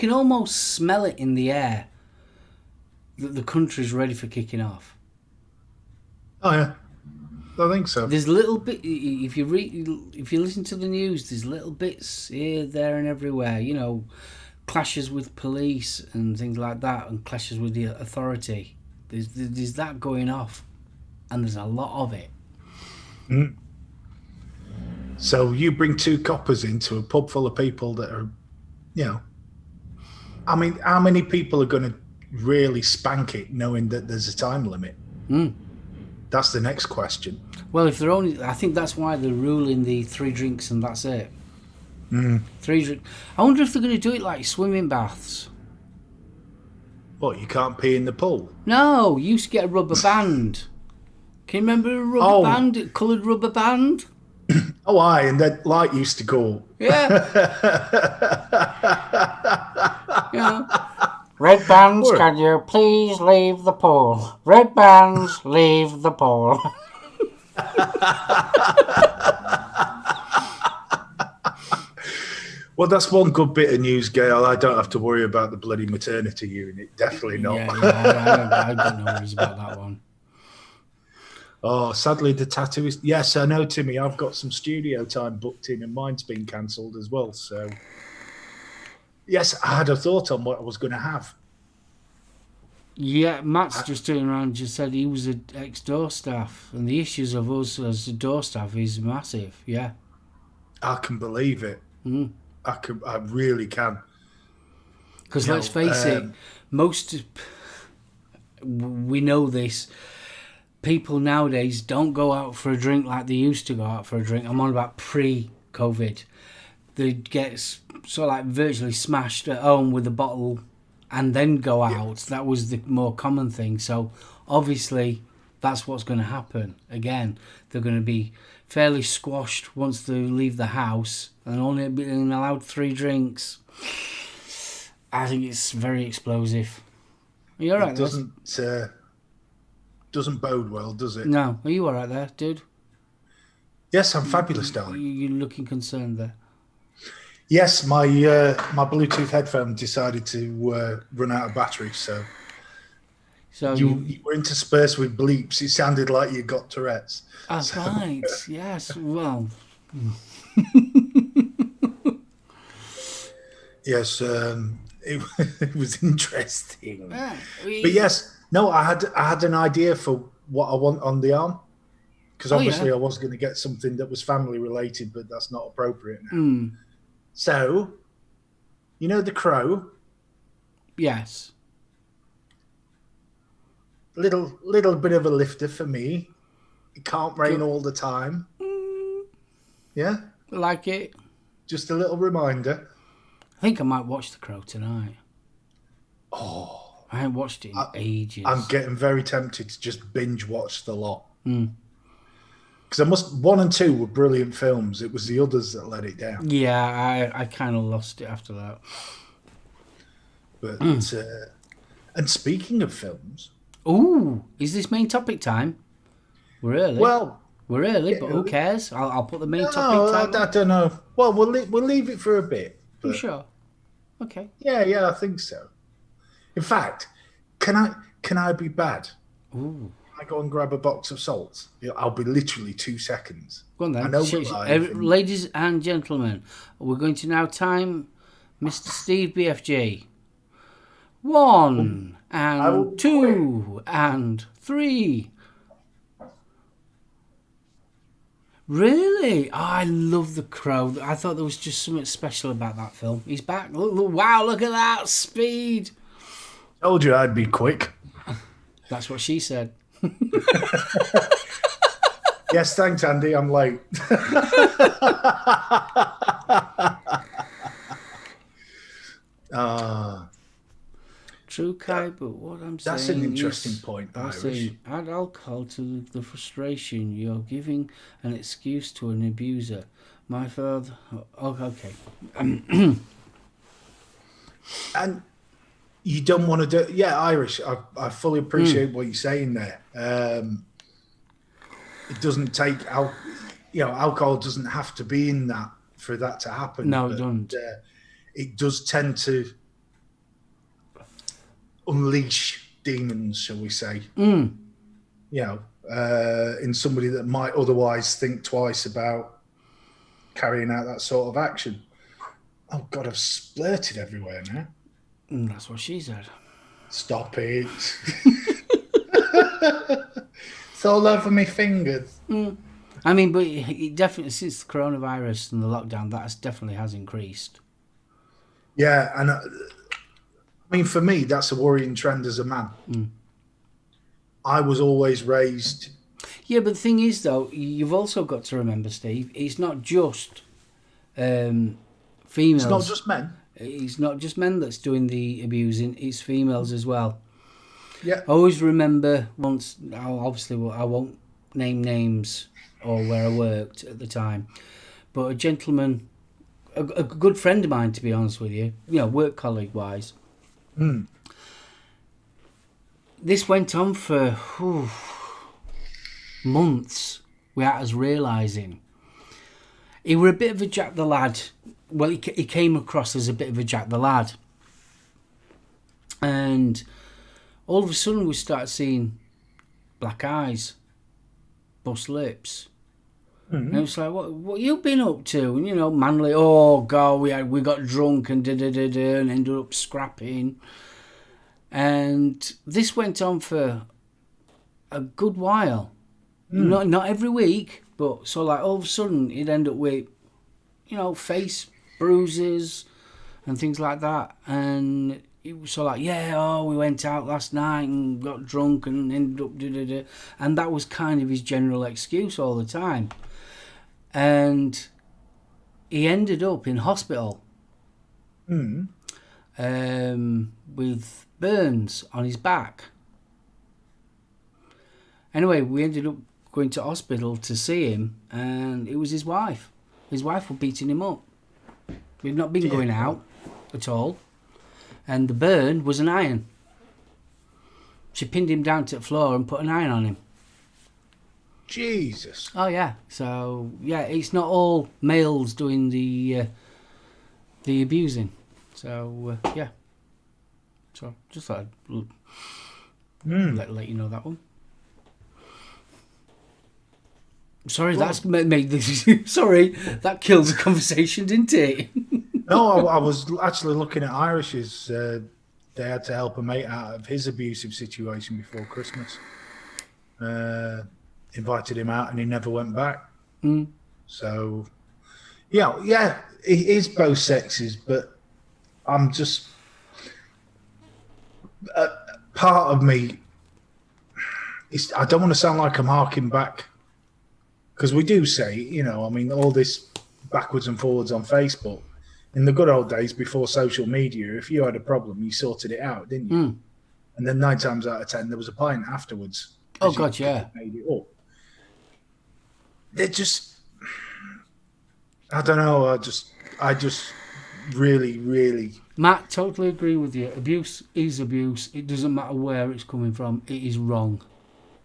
almost smell it in the air that the country's ready for kicking off. Oh, yeah. I think so. There's little bit... If you listen to the news, there's little bits here, there and everywhere. You know, clashes with police and things like that, and clashes with the authority. There's that going off, and there's a lot of it. So you bring two coppers into a pub full of people that are, you know, I mean, how many people are going to really spank it knowing that there's a time limit? That's the next question. Well, if they're only... I think that's why they're ruling the 3 drinks and that's it. 3 drinks. I wonder if they're going to do it like swimming baths. What, you can't pee in the pool? No, you used to get a rubber band. Can you remember a rubber band? A coloured rubber band? Oh, aye, and that light used to go. Yeah. Red bands, can you please leave the pool? Red bands, leave the pool. Well, that's one good bit of news, Gail. I don't have to worry about the bloody maternity unit. Definitely not. I don't know worries about that one. Oh, sadly, the tattoo is... Yes, I know, Timmy. I've got some studio time booked in and mine's been cancelled as well. So, yes, I had a thought on what I was going to have. Yeah, Matt's just turned around and just said he was an ex-door staff. And the issues of us as a door staff is massive, yeah. I can believe it. I really can. Because let's face it, we know this, people nowadays don't go out for a drink like they used to go out for a drink. I'm on about pre-COVID. They get sort of like virtually smashed at home with a bottle and then go out. That was the more common thing. So obviously that's what's going to happen. Again, they're going to be fairly squashed once they leave the house and only being allowed 3 drinks. I think it's very explosive. Are you all right? It doesn't bode well, does it? No. Are you all right there, dude? Yes, I'm fabulous, darling. You're looking concerned there. Yes, my Bluetooth headphone decided to run out of battery, so you were interspersed with bleeps. It sounded like you got Tourette's. That's right. Yes. Well. Yes, it was interesting. But yes, no, I had an idea for what I want on the arm, because obviously I was going to get something that was family related, but that's not appropriate now. So, you know the crow? Yes. little bit of a lifter for me. It can't rain all the time. Yeah, Like it. just a little reminder. I think I might watch The Crow tonight. Oh, I haven't watched it in ages. I'm getting very tempted to just binge watch the lot. Mm. Because 1 and 2 were brilliant films. It was the others that let it down. Yeah, I kind of lost it after that. But and speaking of films, Ooh, is this main topic time? We're early. well, We're early, but who cares? I'll put the main no, topic time. I don't know. Well, we'll leave it for a bit. I'm But sure. Okay. yeah, I think so. In fact, can I be bad? Ooh. I go and grab a box of salts. I'll be literally 2 seconds. Go on then. I know we're live. Ladies and gentlemen, we're going to now time Mr. Steve BFG. 1 and 2 and 3. Really? Oh, I love The Crow. I thought there was just something special about that film. He's back. Look, wow, look at that speed. Told you I'd be quick. That's what she said. Yes, thanks, Andy. I'm late. True, Kai, but what I'm saying That's an interesting point, I'm Irish. saying add alcohol to the frustration. You're giving an excuse to an abuser. My father... Oh, okay. And you don't want to do... Yeah, Irish, I fully appreciate what you're saying there. It doesn't take... alcohol doesn't have to be in that for that to happen. No, it doesn't. It does tend to unleash demons, shall we say. In somebody that might otherwise think twice about carrying out that sort of action. Oh, God, I've splurted everywhere now. That's what she said. Stop it. It's all over my fingers. I mean, but it definitely, since the coronavirus and the lockdown, that definitely has increased. Yeah, and I mean, for me, that's a worrying trend as a man. I was always raised... Yeah, but the thing is, though, you've also got to remember, Steve, it's not just females. It's not just men. It's not just men that's doing the abusing, it's females as well. Yeah. I always remember once, obviously I won't name names or where I worked at the time, but a gentleman, a good friend of mine, to be honest with you, work colleague wise. This went on for months without us realising. He were a bit of a Jack the Lad. Well, he came across as a bit of a Jack the Lad. And all of a sudden we started seeing black eyes, bust lips. And it was like, what you been up to? And, manly, oh, God, we got drunk and and ended up scrapping. And this went on for a good while. Not every week, but so like all of a sudden he'd end up with, face bruises and things like that. And it was so like, we went out last night and got drunk and ended up and that was kind of his general excuse all the time. And he ended up in hospital with burns on his back. Anyway, we ended up going to hospital to see him, and it was his wife. His wife was beating him up. We'd not been going out at all, and the burn was an iron. She pinned him down to the floor and put an iron on him. Jesus. Oh yeah. So yeah, it's not all males doing the abusing. So yeah. So just thought I'd let you know that one. Sorry, that's made this. Sorry, that killed the conversation, didn't it? No, I was actually looking at Irish's. They had to help a mate out of his abusive situation before Christmas. Invited him out, and he never went back. So, yeah, it is both sexes, but I'm just part of me I don't want to sound like I'm harking back, because we do say, you know, I mean, all this backwards and forwards on Facebook. In the good old days before social media, if you had a problem, you sorted it out, didn't you? And then 9 times out of 10, there was a pint afterwards. Oh God, yeah. Made it up. They're just, I don't know. I just really, really. Matt, totally agree with you. Abuse is abuse. It doesn't matter where it's coming from. It is wrong.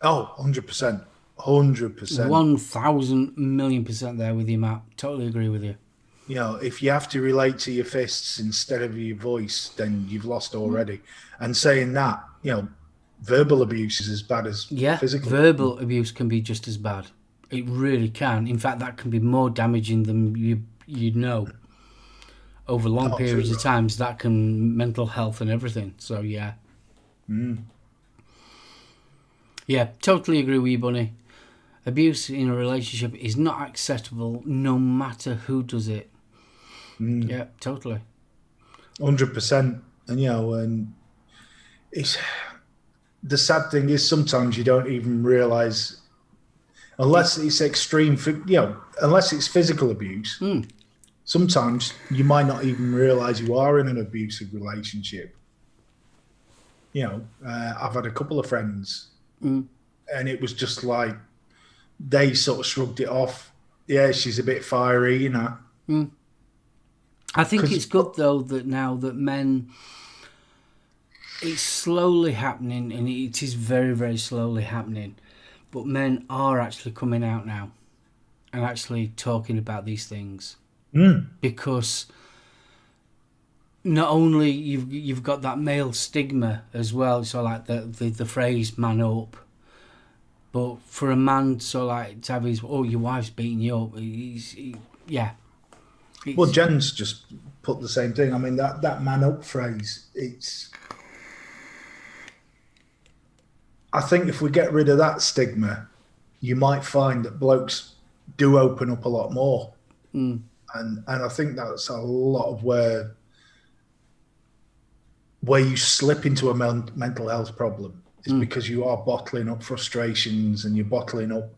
Oh, 100%. 100%. 1,000,000,000% there with you, Matt. Totally agree with you. You know, if you have to relate to your fists instead of your voice, then you've lost already. And saying that, you know, verbal abuse is as bad as physical. Verbal abuse can be just as bad. It really can. In fact, that can be more damaging than you'd know. Over long periods of times, that can mental health and everything. So, yeah. Yeah, totally agree with you, Bunny. Abuse in a relationship is not acceptable no matter who does it. Yeah, totally. 100%. And, you know, and it's the sad thing is sometimes you don't even realise, unless it's extreme, you know, unless it's physical abuse, sometimes you might not even realise you are in an abusive relationship. You know, I've had a couple of friends and it was just like, they sort of shrugged it off. Yeah, she's a bit fiery, you know. I think it's good, though, that now that men... It's slowly happening, and it is very, very slowly happening. But men are actually coming out now and actually talking about these things. Because not only you've got that male stigma as well, so like the phrase "man up," but for a man, so like to have his your wife's beating you up, Well, Jen's just put the same thing. I mean, that "man up" phrase. I think if we get rid of that stigma, you might find that blokes do open up a lot more. And I think that's a lot of where you slip into a mental health problem is because you are bottling up frustrations and you're bottling up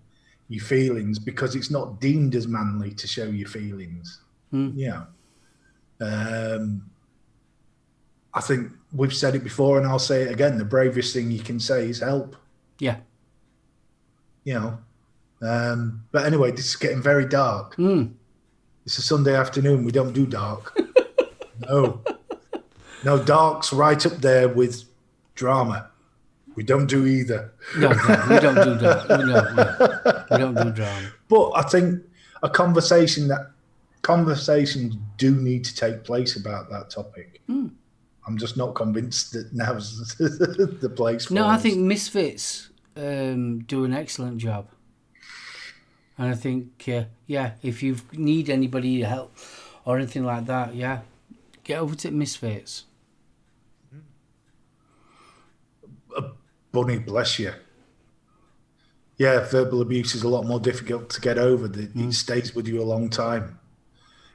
your feelings because it's not deemed as manly to show your feelings. Yeah. I think we've said it before and I'll say it again. The bravest thing you can say is help. Yeah. You know. But anyway, this is getting very dark. It's a Sunday afternoon. We don't do dark. No, dark's right up there with drama. We don't do either. No, we don't do that. No, we don't do drama. But I think conversations do need to take place about that topic. I'm just not convinced that now's the place for No, us. I think Misfits do an excellent job. And I think, if you need anybody to help or anything like that, get over to Misfits. Bunny, bless you. Yeah, verbal abuse is a lot more difficult to get over. It stays with you a long time.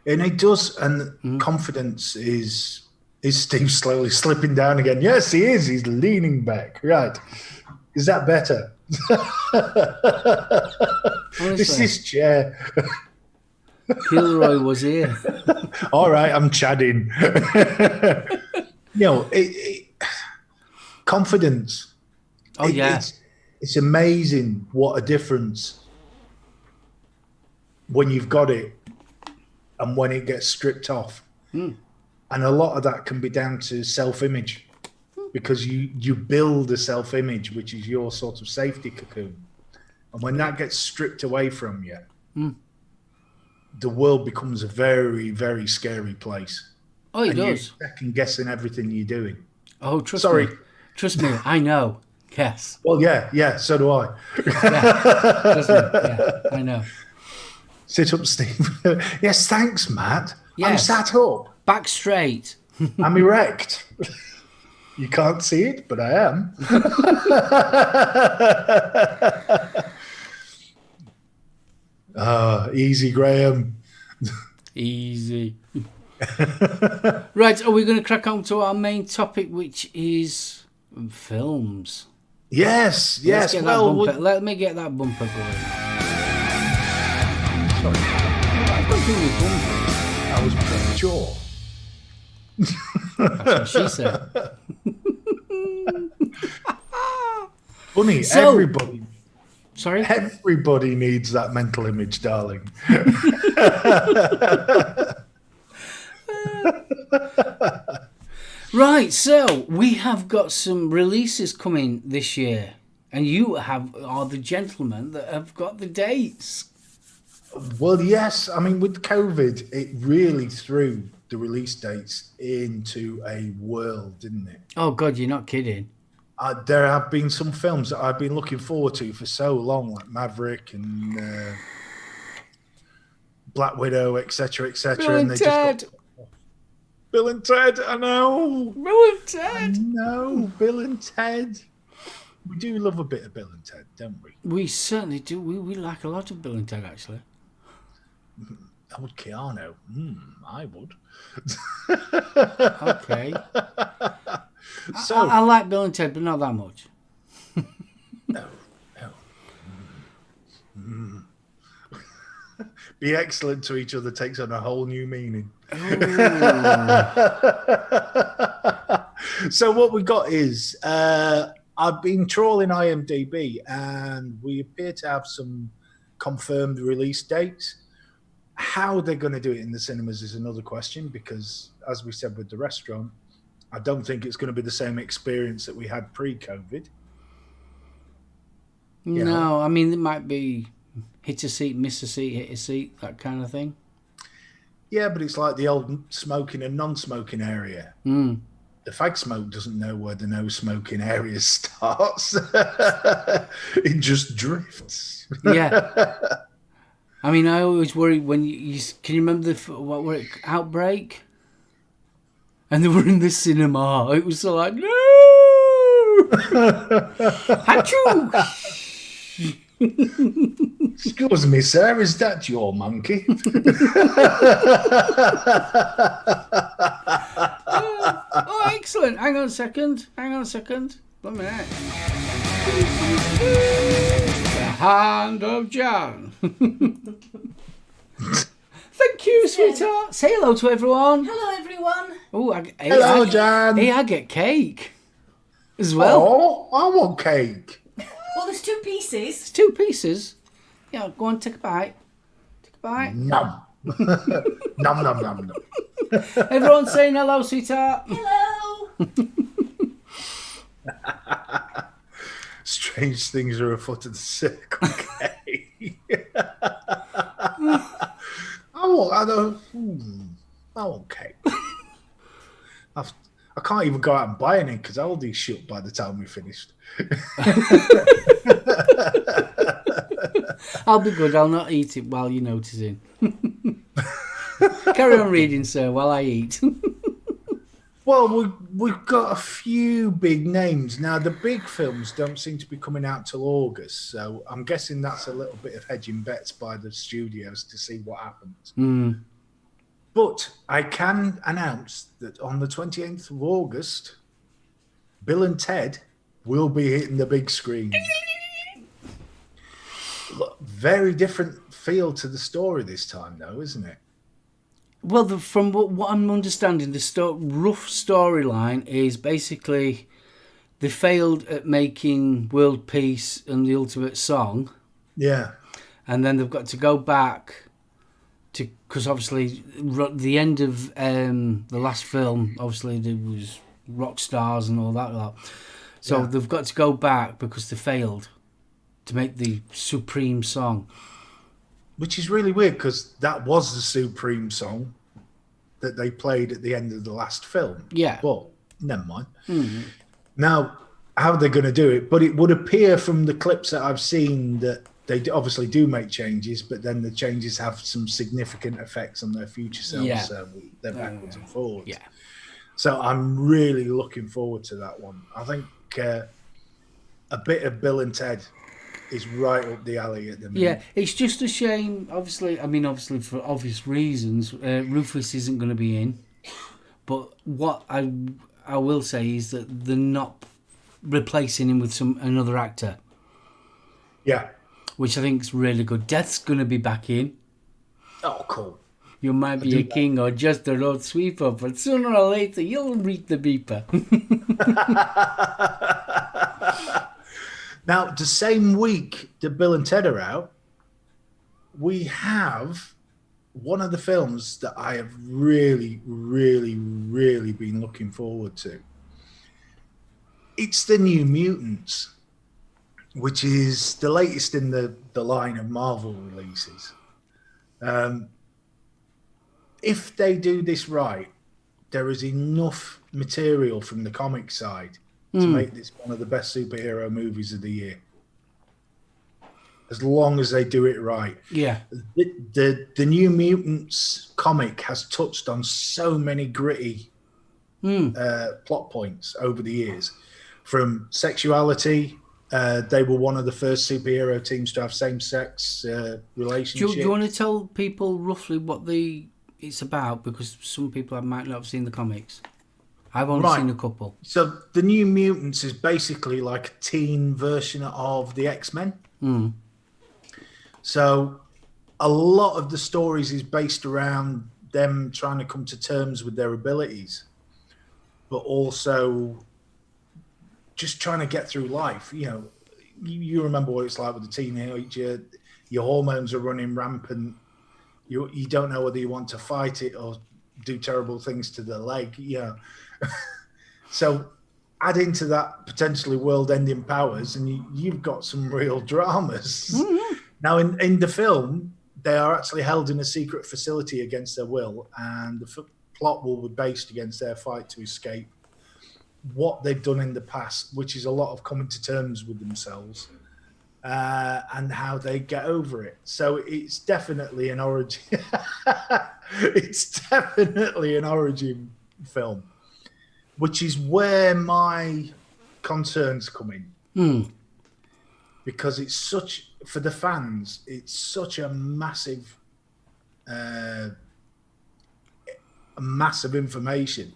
And it does, and confidence is Steve slowly slipping down again? Yes, he is. He's leaning back. Right. Is that better? This chair. Kilroy was here. All right, I'm chadding. Confidence. Oh, yeah. It's amazing what a difference when you've got it and when it gets stripped off. And a lot of that can be down to self-image because you build a self-image, which is your sort of safety cocoon. And when that gets stripped away from you, the world becomes a very, very scary place. Oh, it does. You're second guessing everything you're doing. Oh, trust me. Trust me, I know. Yes. Well, yeah, so do I. Trust me, I know. Sit up, Steve. Yes, thanks, Matt. Yes. I'm sat up. Back straight. I'm erect. You can't see it, but I am. Easy, Graham. Easy. Right, are we going to crack on to our main topic, which is films? Yes, Let's yes. get Well, that bumper. Let me get that bumper going. sorry, I've got to do with bumper. I was premature. That's what she said. Funny, So- everybody Sorry? Everybody needs that mental image, darling. Right, so we have got some releases coming this year. And you are the gentleman that have got the dates. Well, yes. I mean, with COVID, it really threw the release dates into a whirl, didn't it? Oh, God, you're not kidding. There have been some films that I've been looking forward to for so long, like Maverick and Black Widow, etc., etc. Bill and Ted. Bill and Ted, I know. Bill and Ted. No, Bill and Ted. We do love a bit of Bill and Ted, don't we? We certainly do. We like a lot of Bill and Ted, actually. I would Keanu. I would. Okay. So I like Bill and Ted, but not that much. no. Be excellent to each other takes on a whole new meaning. So what we got is I've been trawling IMDb and we appear to have some confirmed release dates. How they're going to do it in the cinemas is another question, because as we said with the restaurant, I don't think it's going to be the same experience that we had pre-COVID. No, I mean, it might be hit a seat, miss a seat, hit a seat, that kind of thing. Yeah, but it's like the old smoking and non-smoking area. Mm. The fag smoke doesn't know where the no smoking area starts. It just drifts. Yeah. I mean, I always worry when you can you remember what were it, Outbreak? And they were in the cinema. It was so like, no! Achoo! Excuse me, sir, is that your monkey? Oh, excellent. Hang on a second. One minute. The Hand of John. Thank you, sweetheart. Say hello to everyone. Hello, everyone. Oh, Hello, John. Hey, I get cake as well. Oh, I want cake. Well, there's 2 pieces. It's 2 pieces. Yeah, go on, take a bite. Nom. Nom, nom, nom, nom. Everyone's saying hello, sweetheart. Hello. Strange things are afoot in the circle. Okay. I want cake. I can't even go out and buy any because Aldi's shut by the time we finished. I'll be good. I'll not eat it while you're noticing. Carry on reading, sir, while I eat. Well, we've got a few big names. Now, the big films don't seem to be coming out till August, so I'm guessing that's a little bit of hedging bets by the studios to see what happens. Mm. But I can announce that on the 28th of August, Bill and Ted will be hitting the big screen. Look, very different feel to the story this time, though, isn't it? Well, from what I'm understanding, the rough storyline is basically they failed at making World Peace and the Ultimate Song. Yeah. And then they've got to go back to, because obviously the end of the last film, obviously there was rock stars and all that lot. So they've got to go back because they failed to make the Supreme Song. Which is really weird because that was the Supreme Song that they played at the end of the last film. Yeah. But never mind. Mm-hmm. Now, how they're going to do it, but it would appear from the clips that I've seen that they obviously do make changes, but then the changes have some significant effects on their future selves. Yeah. So they're backwards and forwards. Yeah. So I'm really looking forward to that one. I think a bit of Bill and Ted is right up the alley at the minute. Yeah, it's just a shame. Obviously for obvious reasons, Rufus isn't going to be in. But what I will say is that they're not replacing him with another actor, Yeah. which I think is really good. Death's going to be back in. Oh, cool. You might be a king or just a road sweeper, but sooner or later you'll reach the beeper. Now, the same week that Bill and Ted are out, we have one of the films that I have really, really, really been looking forward to. It's the New Mutants, which is the latest in the line of Marvel releases. If they do this right, there is enough material from the comic side to make this one of the best superhero movies of the year. As long as they do it right. Yeah. The New Mutants comic has touched on so many gritty plot points over the years. From sexuality, they were one of the first superhero teams to have same-sex relationships. Do you want to tell people roughly what it's about? Because some people might not have seen the comics. I've only seen a couple. So the New Mutants is basically like a teen version of the X-Men. So a lot of the stories is based around them trying to come to terms with their abilities, but also just trying to get through life. You know, you remember what it's like with a teenager. Your hormones are running rampant. You don't know whether you want to fight it or do terrible things to the leg. You know. So add into that potentially world-ending powers, and you've got some real dramas. Now, in the film, they are actually held in a secret facility against their will, and the plot will be based against their fight to escape what they've done in the past, which is a lot of coming to terms with themselves and how they get over it. So it's definitely an origin. It's definitely an origin film, which is where my concerns come in. Because it's such, for the fans, it's such a massive information.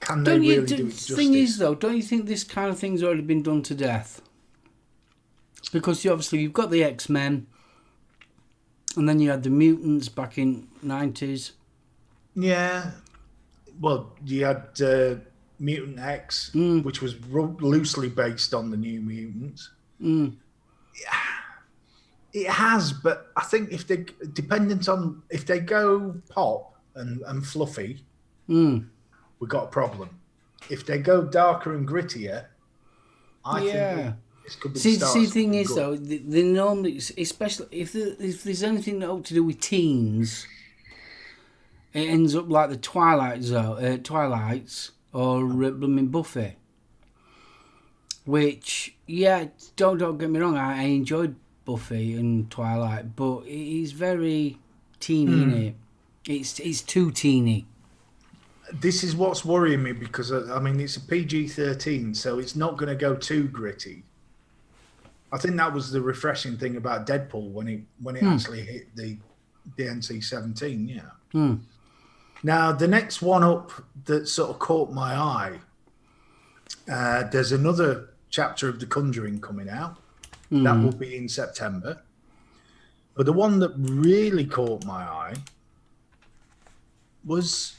Can they really do it justice? The thing is, though, don't you think this kind of thing's already been done to death? Because obviously you've got the X-Men, and then you had the mutants back in 90s. Yeah. Well, you had Mutant X, which was loosely based on the New Mutants. It has, but I think if they go pop and fluffy, we've got a problem. If they go darker and grittier, I think this could be the thing is, though, they normally, especially if there's anything to do with teens, it ends up like the Twilights or blooming Buffy. Which, don't get me wrong, I enjoyed Buffy and Twilight, but it is very teeny, innit? It's too teeny. This is what's worrying me because, I mean, it's a PG-13, so it's not going to go too gritty. I think that was the refreshing thing about Deadpool when it actually hit the NC-17, Now, the next one up that sort of caught my eye, there's another chapter of The Conjuring coming out. That will be in September. But the one that really caught my eye was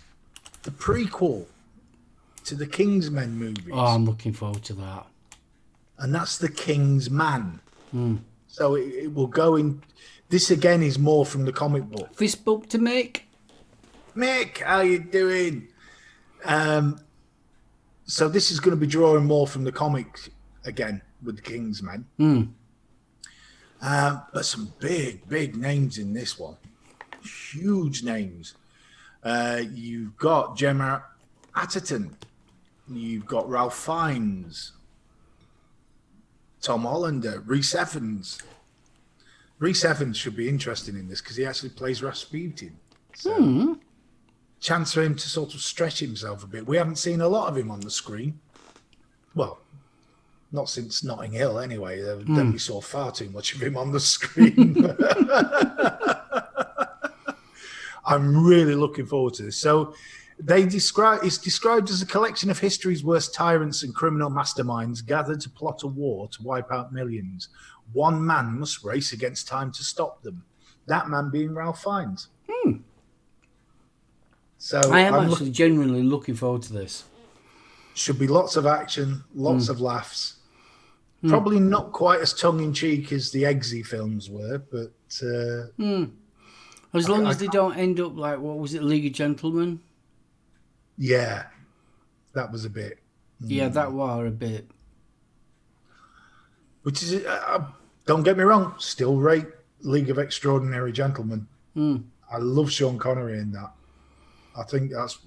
the prequel to the Kingsmen movies. Oh, I'm looking forward to that. And that's The King's Man. So it will go in. This again is more from the comic book. Fist bump to Mick. Mick, how you doing? So this is going to be drawing more from the comic again with the Kingsmen. But some big names in this one. Huge names. You've got Gemma Atherton. You've got Ralph Fiennes. Tom Hollander. Rhys Evans. Rhys Evans should be interesting in this because he actually plays Rasputin. So chance for him to sort of stretch himself a bit. We haven't seen a lot of him on the screen. Well, not since Notting Hill anyway. Then we saw far too much of him on the screen. I'm really looking forward to this. So It's described as a collection of history's worst tyrants and criminal masterminds gathered to plot a war to wipe out millions. One man must race against time to stop them. That man being Ralph Fiennes. So I am actually genuinely looking forward to this. Should be lots of action, lots of laughs. Probably not quite as tongue-in-cheek as the Eggsy films were, but... As long as they don't end up like, what was it, League of Gentlemen? Yeah, that was a bit... Yeah, that was a bit... Which is... don't get me wrong, still rate League of Extraordinary Gentlemen. I love Sean Connery in that. I think that's...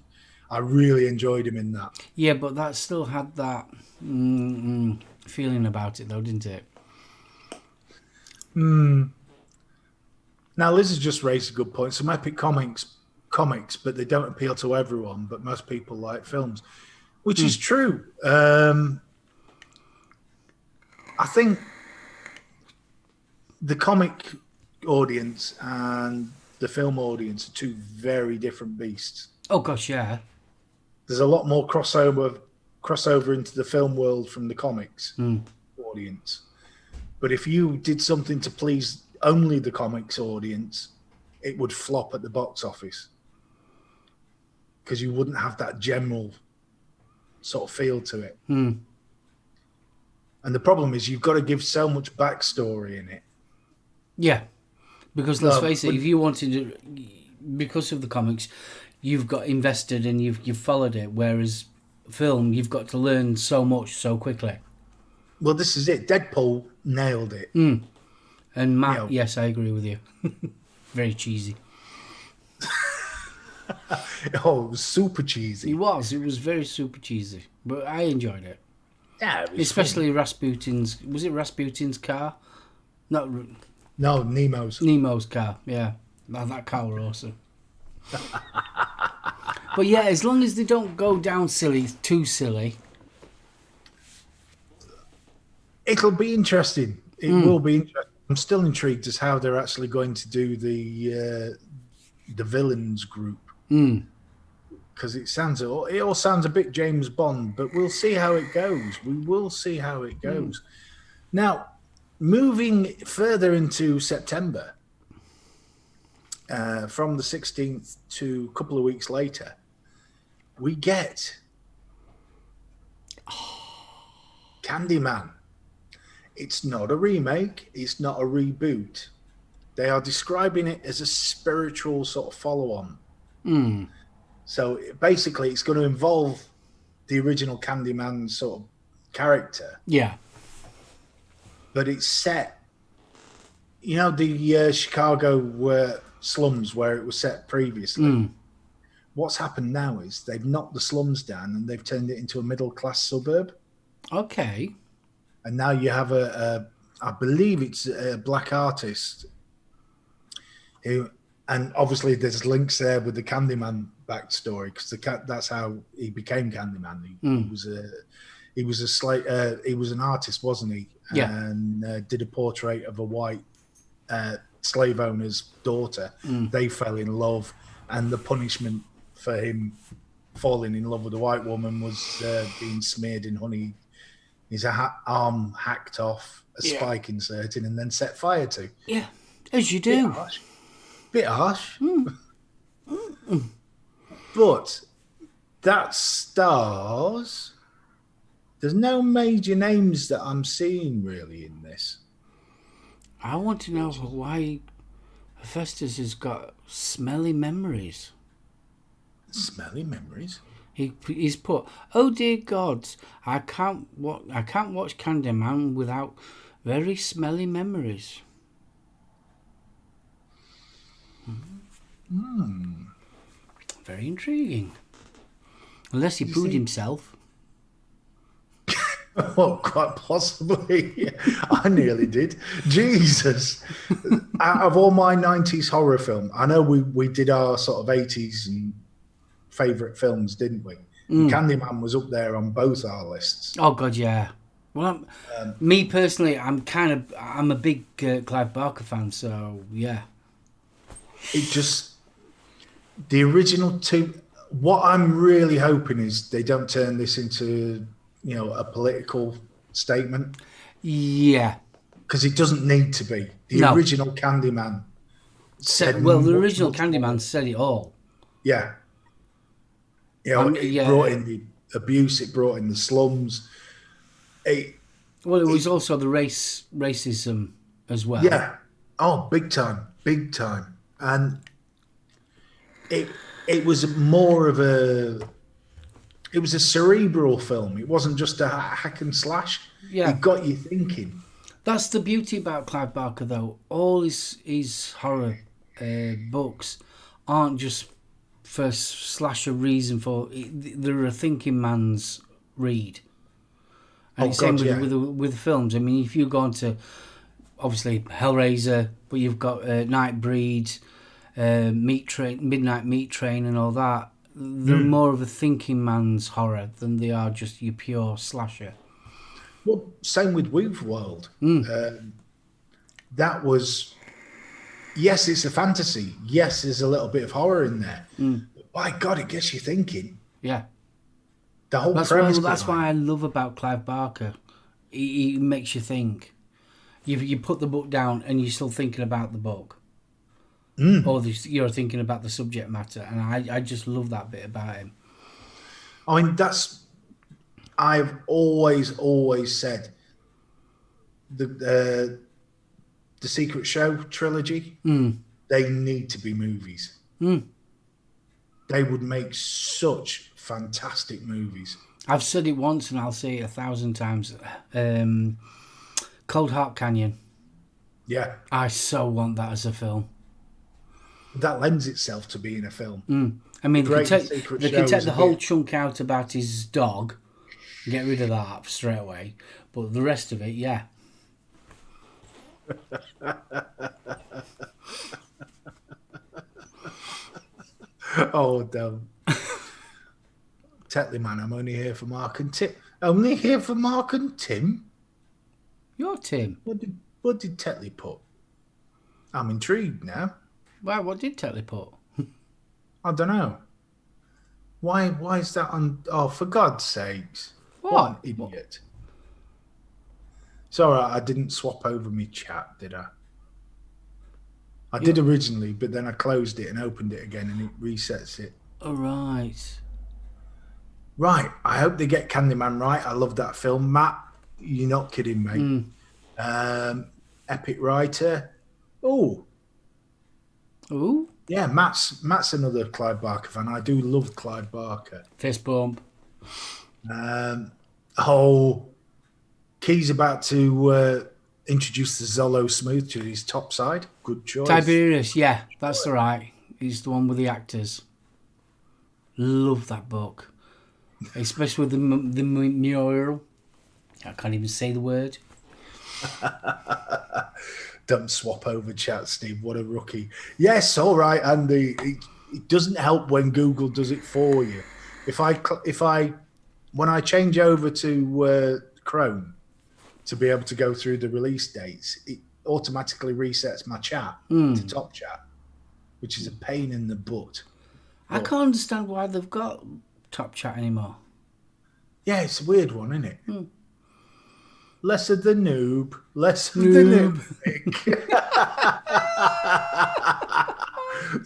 I really enjoyed him in that. Yeah, but that still had that feeling about it, though, didn't it? Now, Liz has just raised a good point. Some epic comics, but they don't appeal to everyone. But most people like films, which is true. I think the comic audience and the film audience are two very different beasts. Oh gosh, yeah. There's a lot more crossover into the film world from the comics audience. But if you did something to please only the comics audience, it would flop at the box office because you wouldn't have that general sort of feel to it. And the problem is you've got to give so much backstory in it. Yeah, because let's face it, if you wanted to, because of the comics, you've got invested and you've followed it, whereas film, you've got to learn so much so quickly. Well, this is it. Deadpool nailed it. And Matt, yes, I agree with you. Very cheesy. Oh, it was super cheesy. It was very super cheesy, but I enjoyed it. Yeah, it was especially fun. Was it Rasputin's car? No, Nemo's. Nemo's car, yeah. That car was awesome. But yeah, as long as they don't go down too silly. It'll be interesting. It will be interesting. I'm still intrigued as how they're actually going to do the villains group. Because it all sounds a bit James Bond, but we'll see how it goes. We will see how it goes. Now, moving further into September, from the 16th to a couple of weeks later, we get Candyman. It's not a remake. It's not a reboot. They are describing it as a spiritual sort of follow-on. So basically, it's going to involve the original Candyman sort of character. Yeah. But it's set, the Chicago slums where it was set previously. What's happened now is they've knocked the slums down and they've turned it into a middle-class suburb. Okay. And now you have I believe it's a black artist who, and obviously there's links there with the Candyman backstory because that's how he became Candyman. He was an artist, wasn't he? Yeah. And did a portrait of a white slave owner's daughter. They fell in love, and the punishment for him falling in love with a white woman was being smeared in honey. His arm hacked off, a spike inserted, and then set fire to. Yeah, as you do. Bit harsh. But that stars. There's no major names that I'm seeing really in this. I want to know why Hephaestus has got smelly memories. Smelly memories? He's put, oh dear gods, I can't watch Candyman without very smelly memories. Very intriguing. Unless he pooed himself. Well, quite possibly. I nearly did. Jesus. Out of all my 90s horror film, I know we did our sort of 80s and favourite films, didn't we? Candyman was up there on both our lists. Oh, God, yeah. Well, me personally, I'm a big Clive Barker fan, so yeah. It just, the original two, what I'm really hoping is they don't turn this into, a political statement, Yeah. because it doesn't need to be. The No. original Candyman said Well, the much, original much more. Candyman said it all. Yeah. It Yeah. brought in the abuse, it brought in the slums. Well, it was also the racism as well. Yeah. Oh, big time. Big time. And it was more of it was a cerebral film. It wasn't just a hack and slash. Yeah. It got you thinking. That's the beauty about Clive Barker, though. All his horror books aren't just for slasher reason for. They're a thinking man's read. And it's same with the films. I mean, if you go on to, obviously, Hellraiser, but you've got Nightbreed, Midnight Meat Train and all that, they're more of a thinking man's horror than they are just your pure slasher. Well, same with Weave World. That was, yes, it's a fantasy. Yes, there's a little bit of horror in there. But by God, it gets you thinking. Yeah. The whole premise. That's why I love about Clive Barker. He makes you think. You put the book down and you're still thinking about the book. Or you're thinking about the subject matter. And I just love that bit about him. I mean, I've always said the Secret Show trilogy, they need to be movies. They would make such fantastic movies. I've said it once and I'll say it 1,000 times. Cold Heart Canyon. Yeah. I so want that as a film. That lends itself to being a film. I mean, they can take the whole bit. chunk out about his dog, get rid of that straight away, but the rest of it, yeah. Oh, don't. Tetley, man, I'm only here for Mark and Tim. Only here for Mark and Tim? You're Tim. What did Tetley put? I'm intrigued now. Wow, what did Tetley put? I don't know. Why is that on? Oh, for God's sakes. What? An idiot. It's all right, I didn't swap over my chat, did I? I did originally, but then I closed it and opened it again and it resets it. All right. Right, I hope they get Candyman right. I love that film. Matt, you're not kidding, mate. Epic writer. Oh. Ooh. Yeah, Matt's another Clive Barker fan. I do love Clive Barker. Fist bump. Key's about to introduce the Zolo Smooth to his top side. Good choice. Tiberius, yeah, that's the right. He's the one with the actors. Love that book. Especially with the mural. I can't even say the word. Don't swap over chat, Steve. What a rookie. Yes, all right, Andy. It doesn't help when Google does it for you. When I change over to Chrome to be able to go through the release dates, it automatically resets my chat to top chat, which is a pain in the butt. I can't understand why they've got top chat anymore. Yeah, it's a weird one, isn't it? Less of the noob, less of the noob.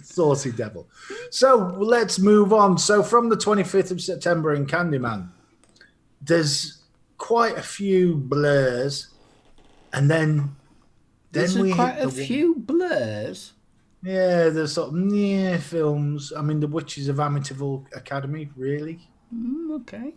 Saucy devil. So let's move on. So from the 25th of September in Candyman, there's quite a few blurs, and then There's quite a few blurs. Yeah, there's sort of near films. I mean, The Witches of Amityville Academy, really. Okay.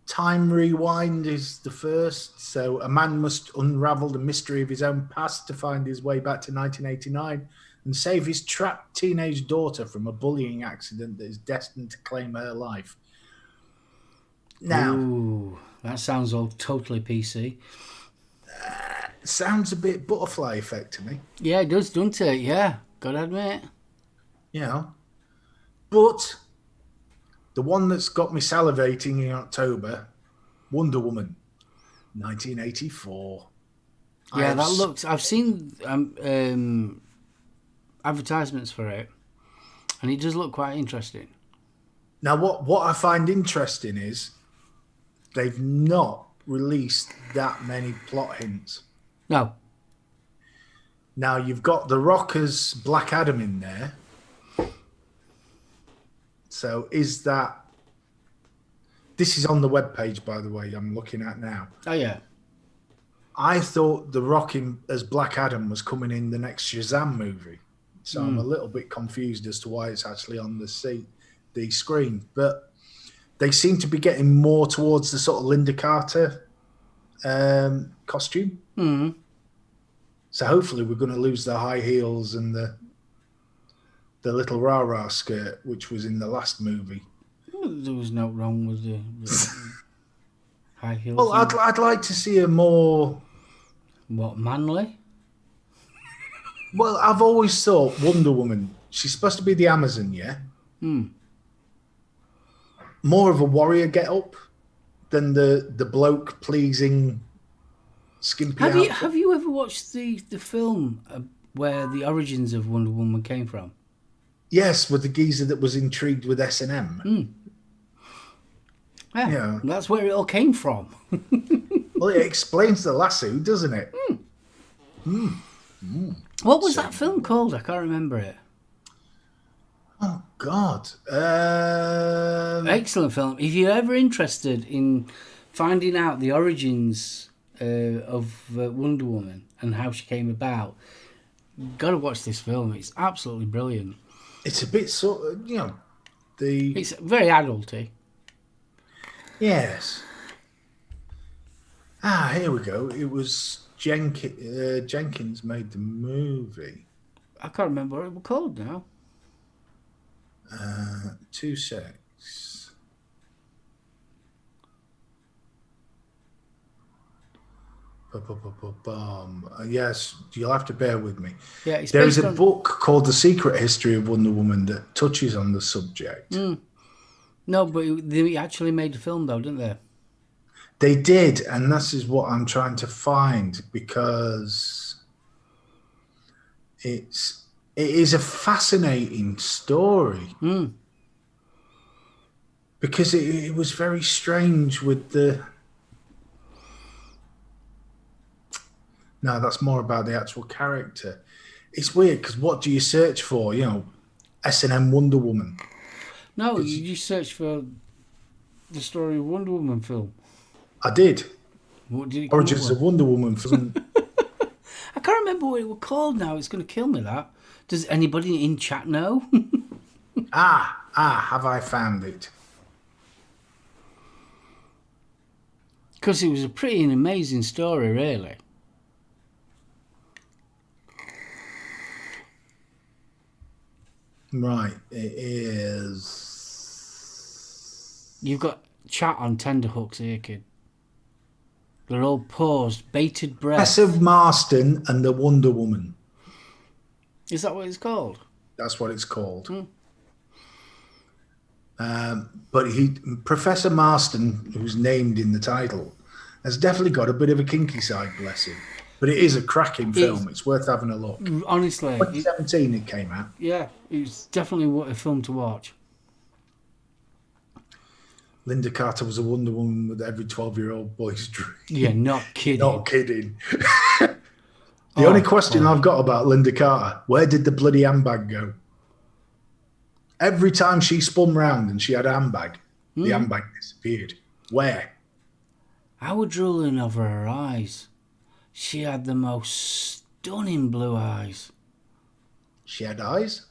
Time Rewind is the first. So a man must unravel the mystery of his own past to find his way back to 1989 and save his trapped teenage daughter from a bullying accident that is destined to claim her life. Now, ooh, that sounds all totally PC. Sounds a bit Butterfly Effect to me. Yeah, it does, doesn't it? Yeah, gotta admit. You know, but the one that's got me salivating in October, Wonder Woman, 1984. Yeah, that looks. I've seen advertisements for it. And it does look quite interesting. Now, what I find interesting is they've not released that many plot hints. No. Now, you've got The Rock as Black Adam in there. So is that... This is on the webpage, by the way, I'm looking at now. Oh, yeah. I thought The Rock as Black Adam was coming in the next Shazam movie. So I'm a little bit confused as to why it's actually on the screen. But they seem to be getting more towards the sort of Linda Carter costume. Mm. So hopefully we're going to lose the high heels and the little rah-rah skirt, which was in the last movie. Well, there was no wrong with the high heels. Well, I'd like to see a more... What, manly? Well, I've always thought Wonder Woman, she's supposed to be the Amazon, yeah? More of a warrior get-up than the bloke-pleasing skimpy outfit. Have you ever watched the film where the origins of Wonder Woman came from? Yes, with the geezer that was intrigued with S&M. Yeah, that's where it all came from. Well, it explains the lasso, doesn't it? What was that film called? I can't remember it. Oh, God. Excellent film. If you're ever interested in finding out the origins of Wonder Woman and how she came about, you've got to watch this film. It's absolutely brilliant. It's a bit sort of, It's very adulty. Yes. Here we go. It was Jenkins made the movie. I can't remember what it was called now. 2 secs. Yes, you'll have to bear with me. Yeah, it's there is based a on... book called The Secret History of Wonder Woman that touches on the subject. No, but they actually made a film though, didn't they? They did, and this is what I'm trying to find, because it is a fascinating story. Because it was very strange with the... No, that's more about the actual character. It's weird, because what do you search for? S&M Wonder Woman. No, you just search for the story of Wonder Woman film. I did. What did it Origins of Wonder Woman film. I can't remember what it was called now. It's going to kill me, that. Does anybody in chat know? Have I found it? Because it was a pretty amazing story, really. Right, it is... You've got chat on tenterhooks here, kid. They're all paused, bated breath. Professor Marston and the Wonder Woman. Is that what it's called? That's what it's called. But Professor Marston, who's named in the title, has definitely got a bit of a kinky side, bless him. But it is a cracking film. It's worth having a look. Honestly. 2017 it came out. Yeah, it's definitely a film to watch. Linda Carter was a Wonder Woman with every 12-year-old boy's dream. Yeah, not kidding. Not kidding. The only question I've got about Linda Carter, where did the bloody handbag go? Every time she spun round and she had a handbag, the handbag disappeared. Where? Our drooling over her eyes. She had the most stunning blue eyes. She had eyes?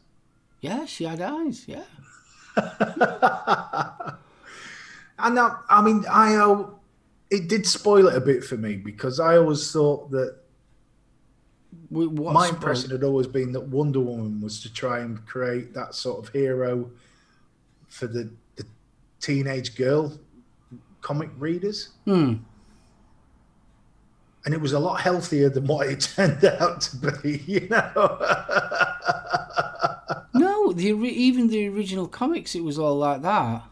Yeah, she had eyes, yeah. And it did spoil it a bit for me, because I always thought that my impression had always been that Wonder Woman was to try and create that sort of hero for the teenage girl comic readers. Mm. And it was a lot healthier than what it turned out to be, you know. No, even the original comics, it was all like that.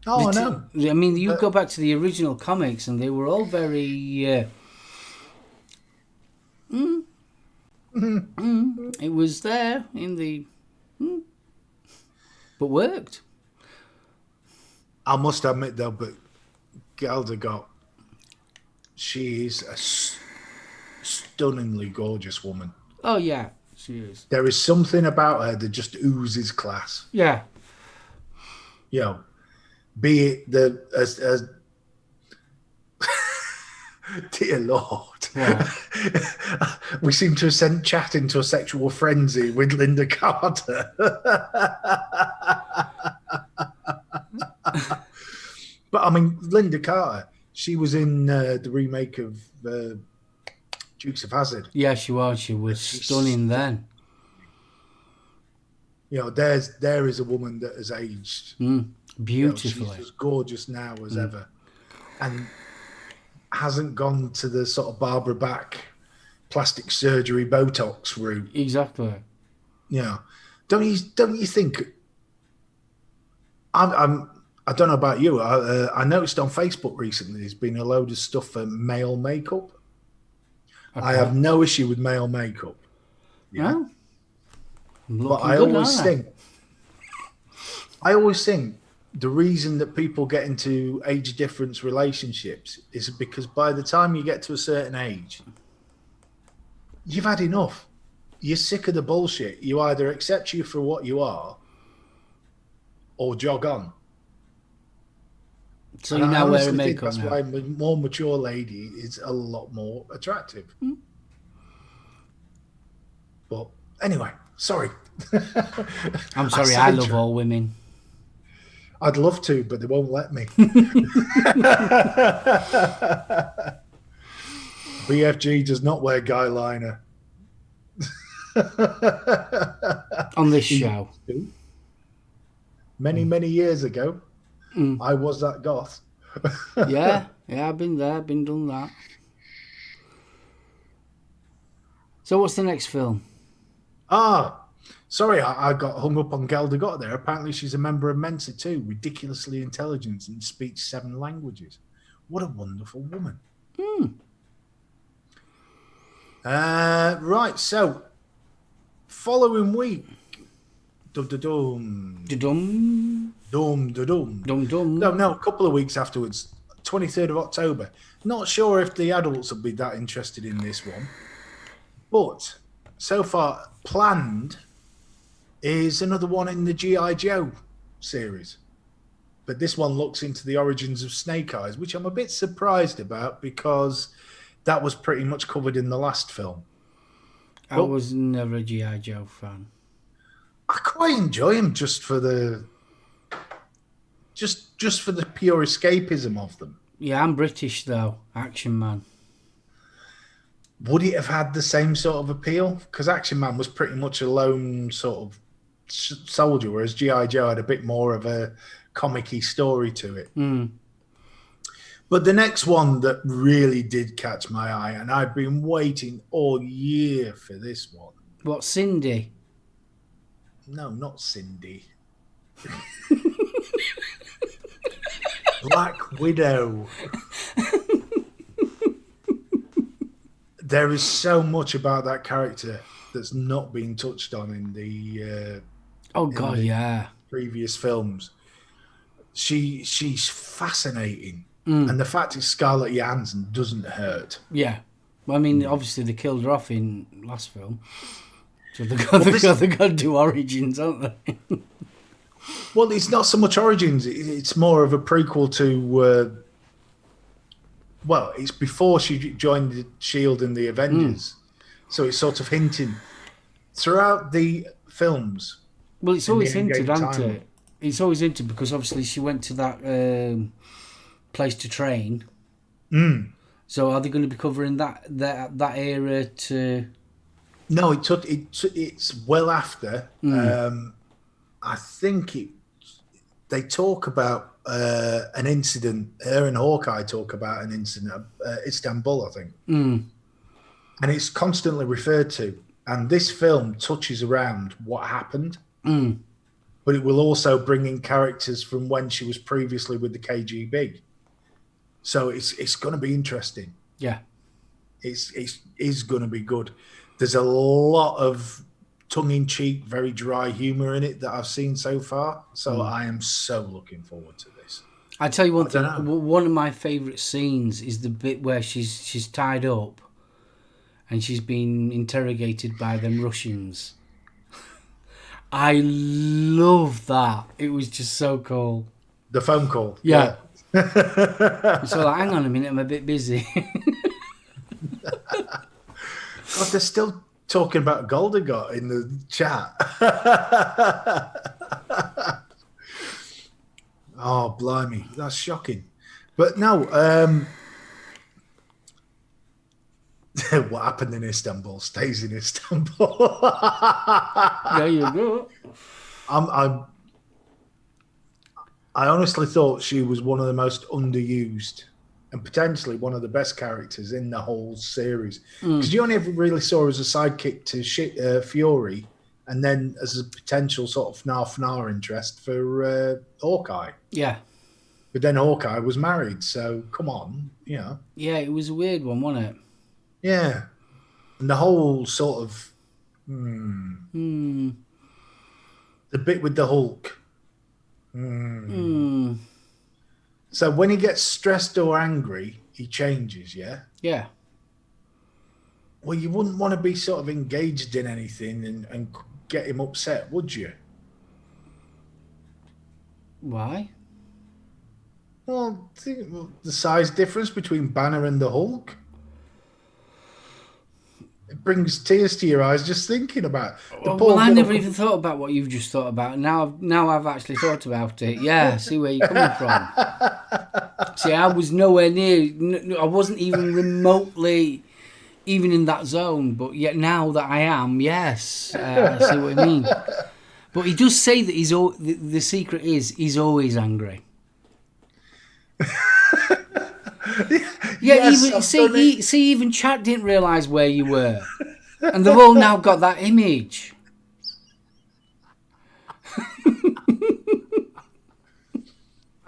Oh, I know. I mean, you go back to the original comics, and they were all very. It was there in the. but worked. I must admit though, but Gal Gadot, she is a stunningly gorgeous woman. Oh yeah, she is. There is something about her that just oozes class. Yeah. You know, be it as dear Lord. What? We seem to have sent chat into a sexual frenzy with Linda Carter. But I mean, Linda Carter, she was in the remake of Dukes of Hazzard. Yeah, she was. She was stunning then. You know, there is a woman that has aged Beautifully. You know, she's as gorgeous now as ever, and hasn't gone to the sort of Barbara Bach plastic surgery Botox route. Exactly. You know, don't you think? I don't know about you. I noticed on Facebook recently there's been a load of stuff for male makeup. Okay. I have no issue with male makeup. Yeah. No. But I always think the reason that people get into age difference relationships is because by the time you get to a certain age, you've had enough. You're sick of the bullshit. You either accept you for what you are or jog on. So you now wear makeup that's now. why a more mature lady is a lot more attractive. But anyway, sorry. I'm sorry, I love all women. I'd love to, but they won't let me. BFG does not wear guy liner. On this show. Many years ago, I was that goth. yeah, I've been there, been done that. So what's the next film? Sorry, I got hung up on Gal Gadot there. Apparently she's a member of Mensa too, ridiculously intelligent and speaks 7 languages. What a wonderful woman. Right, so following week. Dum-da-dum. Da-dum. Dum-da-dum. Dum-dum. No, a couple of weeks afterwards, 23rd of October. Not sure if the adults will be that interested in this one. But so far planned is another one in the G.I. Joe series. But this one looks into the origins of Snake Eyes, which I'm a bit surprised about because that was pretty much covered in the last film. I was never a G.I. Joe fan. I quite enjoy him just for the pure escapism of them. Yeah, I'm British though, Action Man. Would it have had the same sort of appeal? Because Action Man was pretty much a lone sort of soldier, whereas G.I. Joe had a bit more of a comic-y story to it. But the next one that really did catch my eye, and I've been waiting all year for this one. What, Cindy? No, not Cindy. Black Widow. There is so much about that character that's not been touched on in the previous films. She's fascinating, and the fact it's Scarlett Johansson doesn't hurt. Yeah, well, I mean, obviously they killed her off in last film, so they got to do origins, haven't they? Well, it's not so much origins; it's more of a prequel to. Well, it's before she joined the S.H.I.E.L.D. and the Avengers. So it's sort of hinting throughout the films. Well, it's always hinted, hasn't it? It's always hinted because obviously she went to that place to train. So are they going to be covering that era to... No, it's well after. I think they talk about an incident. Her and Hawkeye talk about an incident at Istanbul, I think. And it's constantly referred to. And this film touches around what happened. But it will also bring in characters from when she was previously with the KGB. So it's going to be interesting. Yeah. It's going to be good. There's a lot of tongue-in-cheek, very dry humour in it that I've seen so far. So I am so looking forward to this. I tell you one thing. dunno. One of my favourite scenes is the bit where she's tied up, and she's been interrogated by them Russians. I love that. It was just so cool. The phone call. Yeah. So like, hang on a minute, I'm a bit busy. God, they're still talking about Goldigot in the chat. Oh, blimey. That's shocking. But no, what happened in Istanbul stays in Istanbul. There you go. I honestly thought she was one of the most underused and potentially one of the best characters in the whole series. Because you only ever really saw her as a sidekick to Fury, and then as a potential sort of FNAF interest for Hawkeye. Yeah. But then Hawkeye was married, so come on, you know. Yeah, it was a weird one, wasn't it? Yeah. And the whole sort of... The bit with the Hulk. So when he gets stressed or angry, he changes, yeah? Yeah. Well, you wouldn't want to be sort of engaged in anything and get him upset, would you? Why? Well, the size difference between Banner and the Hulk. It brings tears to your eyes just thinking about it. Well, I never even thought about what you've just thought about. Now I've actually thought about it. Yeah, I see where you're coming from. See, I was nowhere near. I wasn't even remotely even in that zone. But yet now that I am, yes, I see what you mean. But he does say that the secret is he's always angry. Yeah, yes, even chat didn't realise where you were, and they've all now got that image.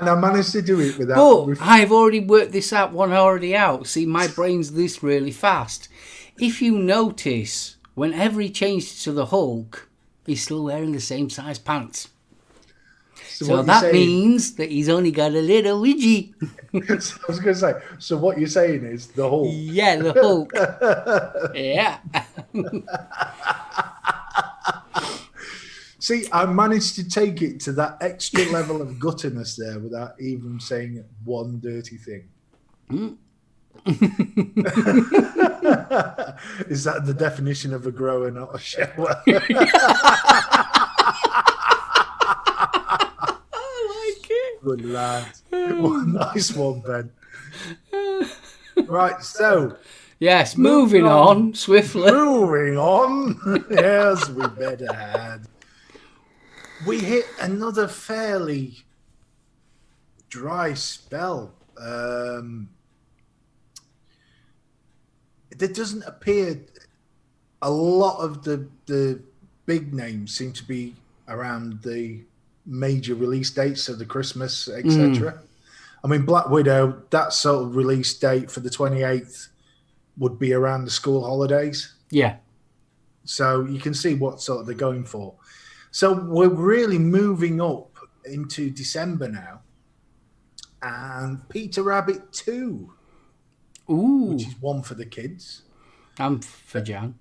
And I managed to do it without... But I've already worked this out, already out. See, my brain's this really fast. If you notice, whenever he changed to the Hulk, he's still wearing the same size pants. So that means that he's only got a little widgie. So I was going to say, so what you're saying is the Hulk. Yeah, the Hulk. Yeah. See, I managed to take it to that extra level of guttiness there without even saying one dirty thing. Is that the definition of a grower, not a shower? Good lad. Well, nice one, Ben. Right, so... Yes, moving on swiftly. Moving on. Yes, we better had. We hit another fairly dry spell. There doesn't appear... A lot of the big names seem to be around the major release dates of the Christmas, etc. I mean, Black Widow, that sort of release date for the 28th would be around the school holidays. Yeah. So you can see what sort of they're going for. So we're really moving up into December now. And Peter Rabbit 2. Ooh. Which is one for the kids. I'm for Jan.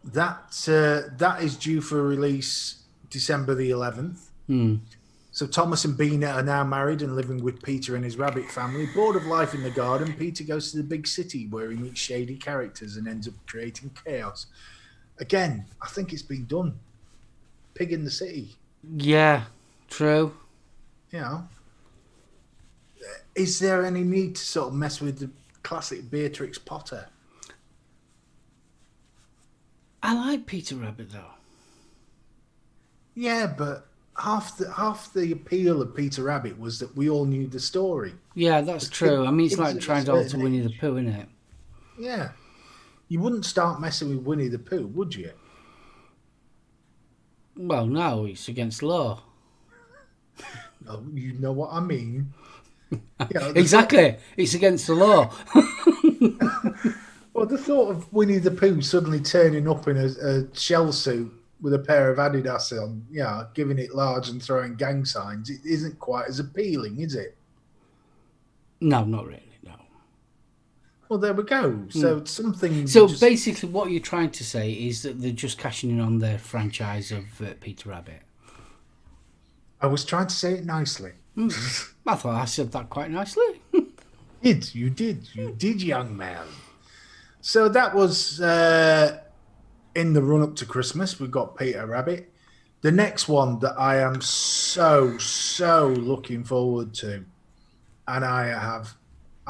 That is due for release December the 11th. So Thomas and Bean are now married and living with Peter and his rabbit family. Bored of life in the garden, Peter goes to the big city where he meets shady characters and ends up creating chaos. Again, I think it's been done. Pig in the City. Yeah, true. You know, is there any need to sort of mess with the classic Beatrix Potter? I like Peter Rabbit though. Yeah, but half the appeal of Peter Rabbit was that we all knew the story. Yeah, that's true. I mean, it's like trying to alter Winnie the Pooh, isn't it? Yeah. You wouldn't start messing with Winnie the Pooh, would you? Well, no, it's against law. No, you know what I mean. Yeah, Exactly. It's against the law. Well, the thought of Winnie the Pooh suddenly turning up in a shell suit with a pair of Adidas on, giving it large and throwing gang signs, it isn't quite as appealing, is it? No, not really, no. Well, there we go. So something. So basically what you're trying to say is that they're just cashing in on their franchise of Peter Rabbit. I was trying to say it nicely. I thought I said that quite nicely. You did, young man. So that was in the run up to Christmas. We've got Peter Rabbit. The next one that I am so looking forward to, and I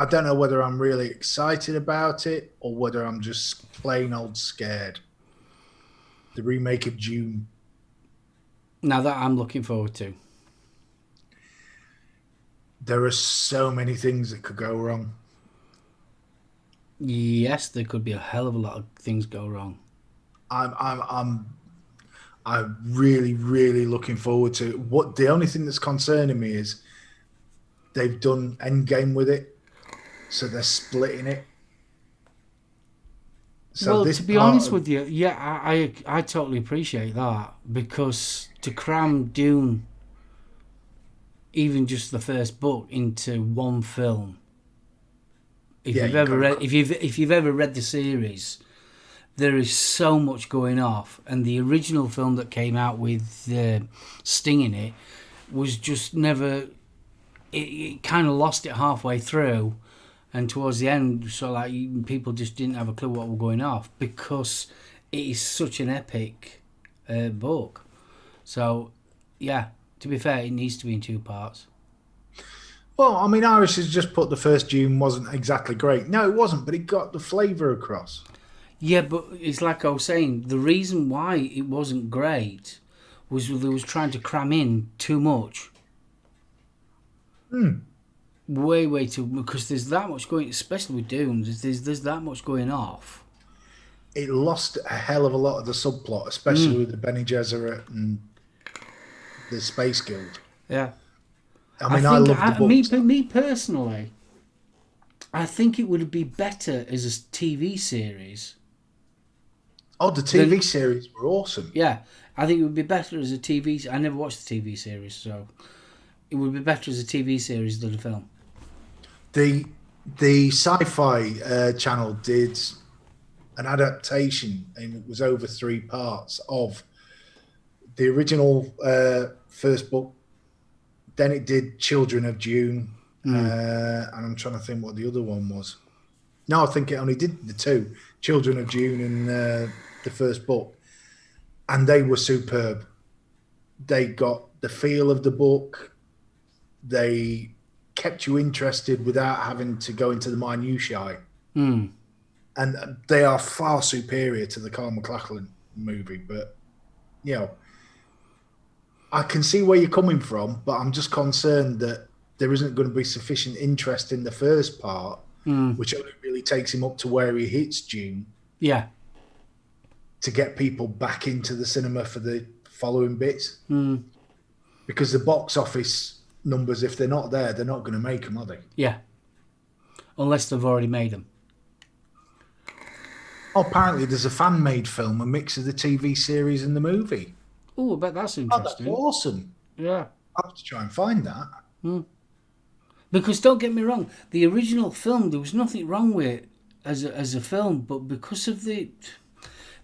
don't know whether I'm really excited about it or whether I'm just plain old scared. The remake of Dune. Now that I'm looking forward to. There are so many things that could go wrong. Yes, there could be a hell of a lot of things go wrong. I'm really looking forward to it. What the only thing that's concerning me is they've done Endgame with it, so they're splitting it. So well, to be honest with you, I totally appreciate that, because to cram Dune, even just the first book, into one film. If you've ever read the series, there is so much going off, and the original film that came out with Sting in it was just never. It kind of lost it halfway through, and towards the end, so like people just didn't have a clue what was going off, because it is such an epic book. So, yeah, to be fair, it needs to be in 2 parts. Well, I mean, Irish has just put the first Dune wasn't exactly great. No, it wasn't, but it got the flavour across. Yeah, but it's like I was saying, the reason why it wasn't great was they was trying to cram in too much. Way too, because there's that much going, especially with Dune, there's that much going off. It lost a hell of a lot of the subplot, especially with the Bene Gesserit and the Space Guild. Yeah. I mean, I love the books. Me personally, I think it would be better as a TV series. Oh, the TV series were awesome. Yeah, I think it would be better as a TV. I never watched the TV series, so it would be better as a TV series than a film. The Sci-Fi channel did an adaptation, and it was over 3 parts of the original first book. Then it did Children of Dune, and I'm trying to think what the other one was. No, I think it only did the 2, Children of Dune and the first book, and they were superb. They got the feel of the book. They kept you interested without having to go into the minutiae. And they are far superior to the Carl McLachlan movie, but, I can see where you're coming from, but I'm just concerned that there isn't going to be sufficient interest in the first part, which only really takes him up to where he hits Dune. Yeah. To get people back into the cinema for the following bits. Because the box office numbers, if they're not there, they're not going to make them, are they? Yeah. Unless they've already made them. Oh, apparently there's a fan-made film, a mix of the TV series and the movie. Oh, I bet that's interesting. Oh, that's awesome. Yeah. I'll have to try and find that. Because don't get me wrong, the original film, there was nothing wrong with it as a film, but because of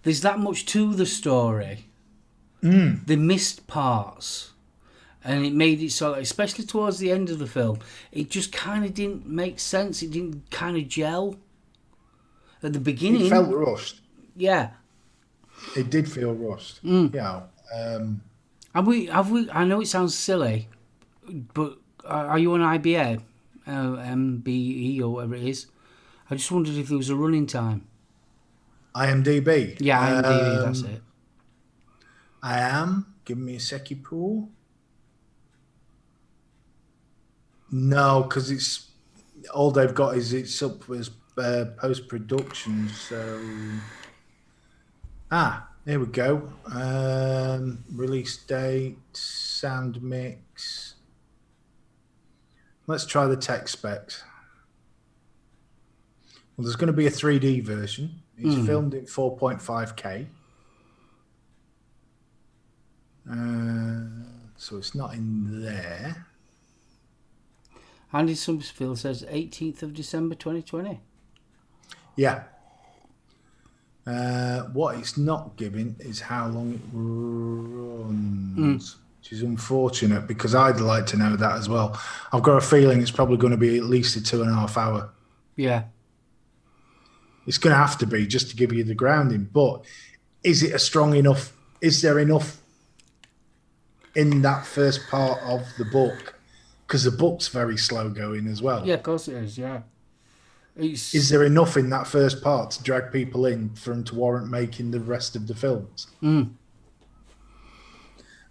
there's that much to the story, they missed parts, and it made it so, especially towards the end of the film, it just kind of didn't make sense. It didn't kind of gel at the beginning. It felt rushed. Yeah. It did feel rushed. Yeah. Have we? I know it sounds silly, but are you on IBA, MBE or whatever it is? I just wondered if there was a running time. IMDb. Yeah, IMDb. That's it. I am. Give me a second, Paul. No, because it's all they've got is it's up as post production. So there we go. Release date, sound mix. Let's try the tech specs. Well, there's going to be a 3D version. It's filmed in 4.5K. So it's not in there. Andy Summerfield says 18th of December 2020. Yeah. What it's not giving is how long it runs, which is unfortunate because I'd like to know that as well. I've got a feeling it's probably going to be at least a 2.5 hour. Yeah. It's going to have to be just to give you the grounding. But is it a strong enough? Is there enough in that first part of the book? Because the book's very slow going as well. Yeah, of course it is, yeah. Is there enough in that first part to drag people in for them to warrant making the rest of the films?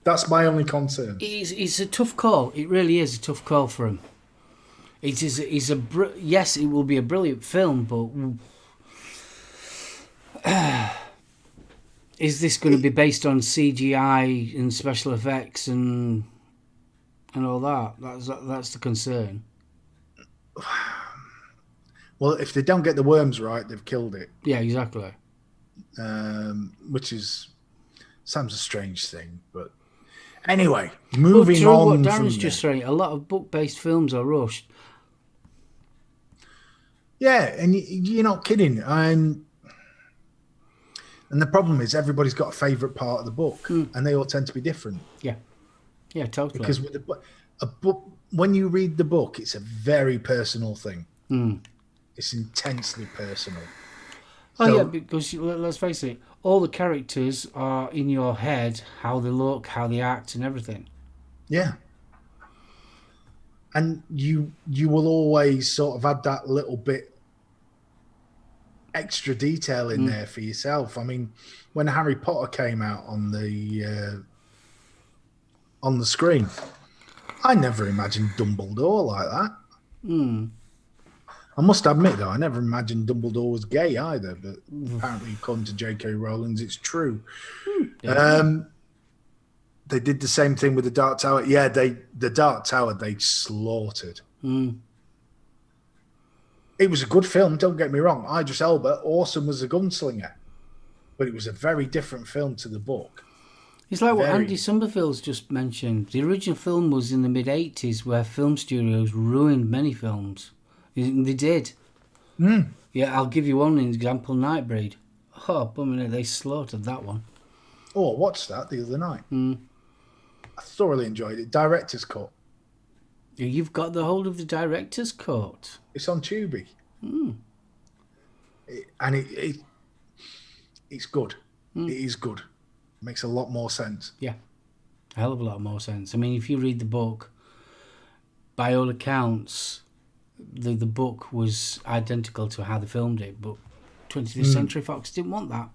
That's my only concern. It's a tough call. It really is a tough call for him. Yes, it will be a brilliant film, but is this going to be based on CGI and special effects and all that? That's the concern. Well, if they don't get the worms right, they've killed it. Yeah, exactly. Which sounds a strange thing, but anyway, moving on. on. What Darren's just saying, a lot of book-based films are rushed. Yeah, and you're not kidding. And the problem is everybody's got a favourite part of the book, and they all tend to be different. Yeah, totally. Because with a book, when you read the book, it's a very personal thing. It's intensely personal. Yeah, because let's face it, all the characters are in your head, how they look, how they act, and everything. Yeah. And you will always sort of add that little bit extra detail in there for yourself. I mean, when Harry Potter came out on the screen, I never imagined Dumbledore like that. I must admit, though, I never imagined Dumbledore was gay either, but apparently, according to J.K. Rowling, it's true. They did the same thing with the Dark Tower. Yeah, the Dark Tower, they slaughtered. It was a good film, don't get me wrong. Idris Elba, awesome as a gunslinger. But it was a very different film to the book. It's like what Andy Summerfield's just mentioned. The original film was in the mid-'80s where film studios ruined many films. They did. Yeah, I'll give you one example, Nightbreed. Oh, bumming, they slaughtered that one. Oh, I watched that the other night. I thoroughly enjoyed it. Director's cut. You've got the hold of the director's cut. It's on Tubi. It's good. It is good. It makes a lot more sense. Yeah, a hell of a lot more sense. I mean, if you read the book, by all accounts, the book was identical to how they filmed it, but 20th Century Fox didn't want that.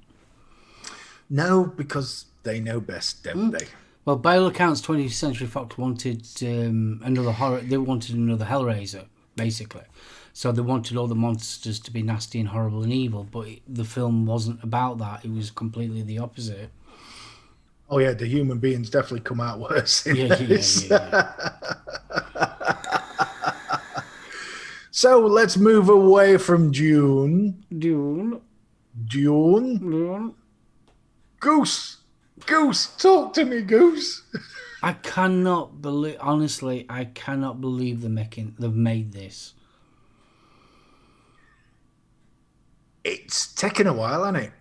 No, because they know best, don't they? Well, by all accounts, 20th Century Fox wanted another horror. They wanted another Hellraiser, basically. So they wanted all the monsters to be nasty and horrible and evil, but the film wasn't about that. It was completely the opposite. Oh yeah, the human beings definitely come out worse in this. Yeah. So let's move away from Dune. Goose, talk to me, Goose. I cannot believe, honestly, I cannot believe they've made this. It's taken a while, hasn't it?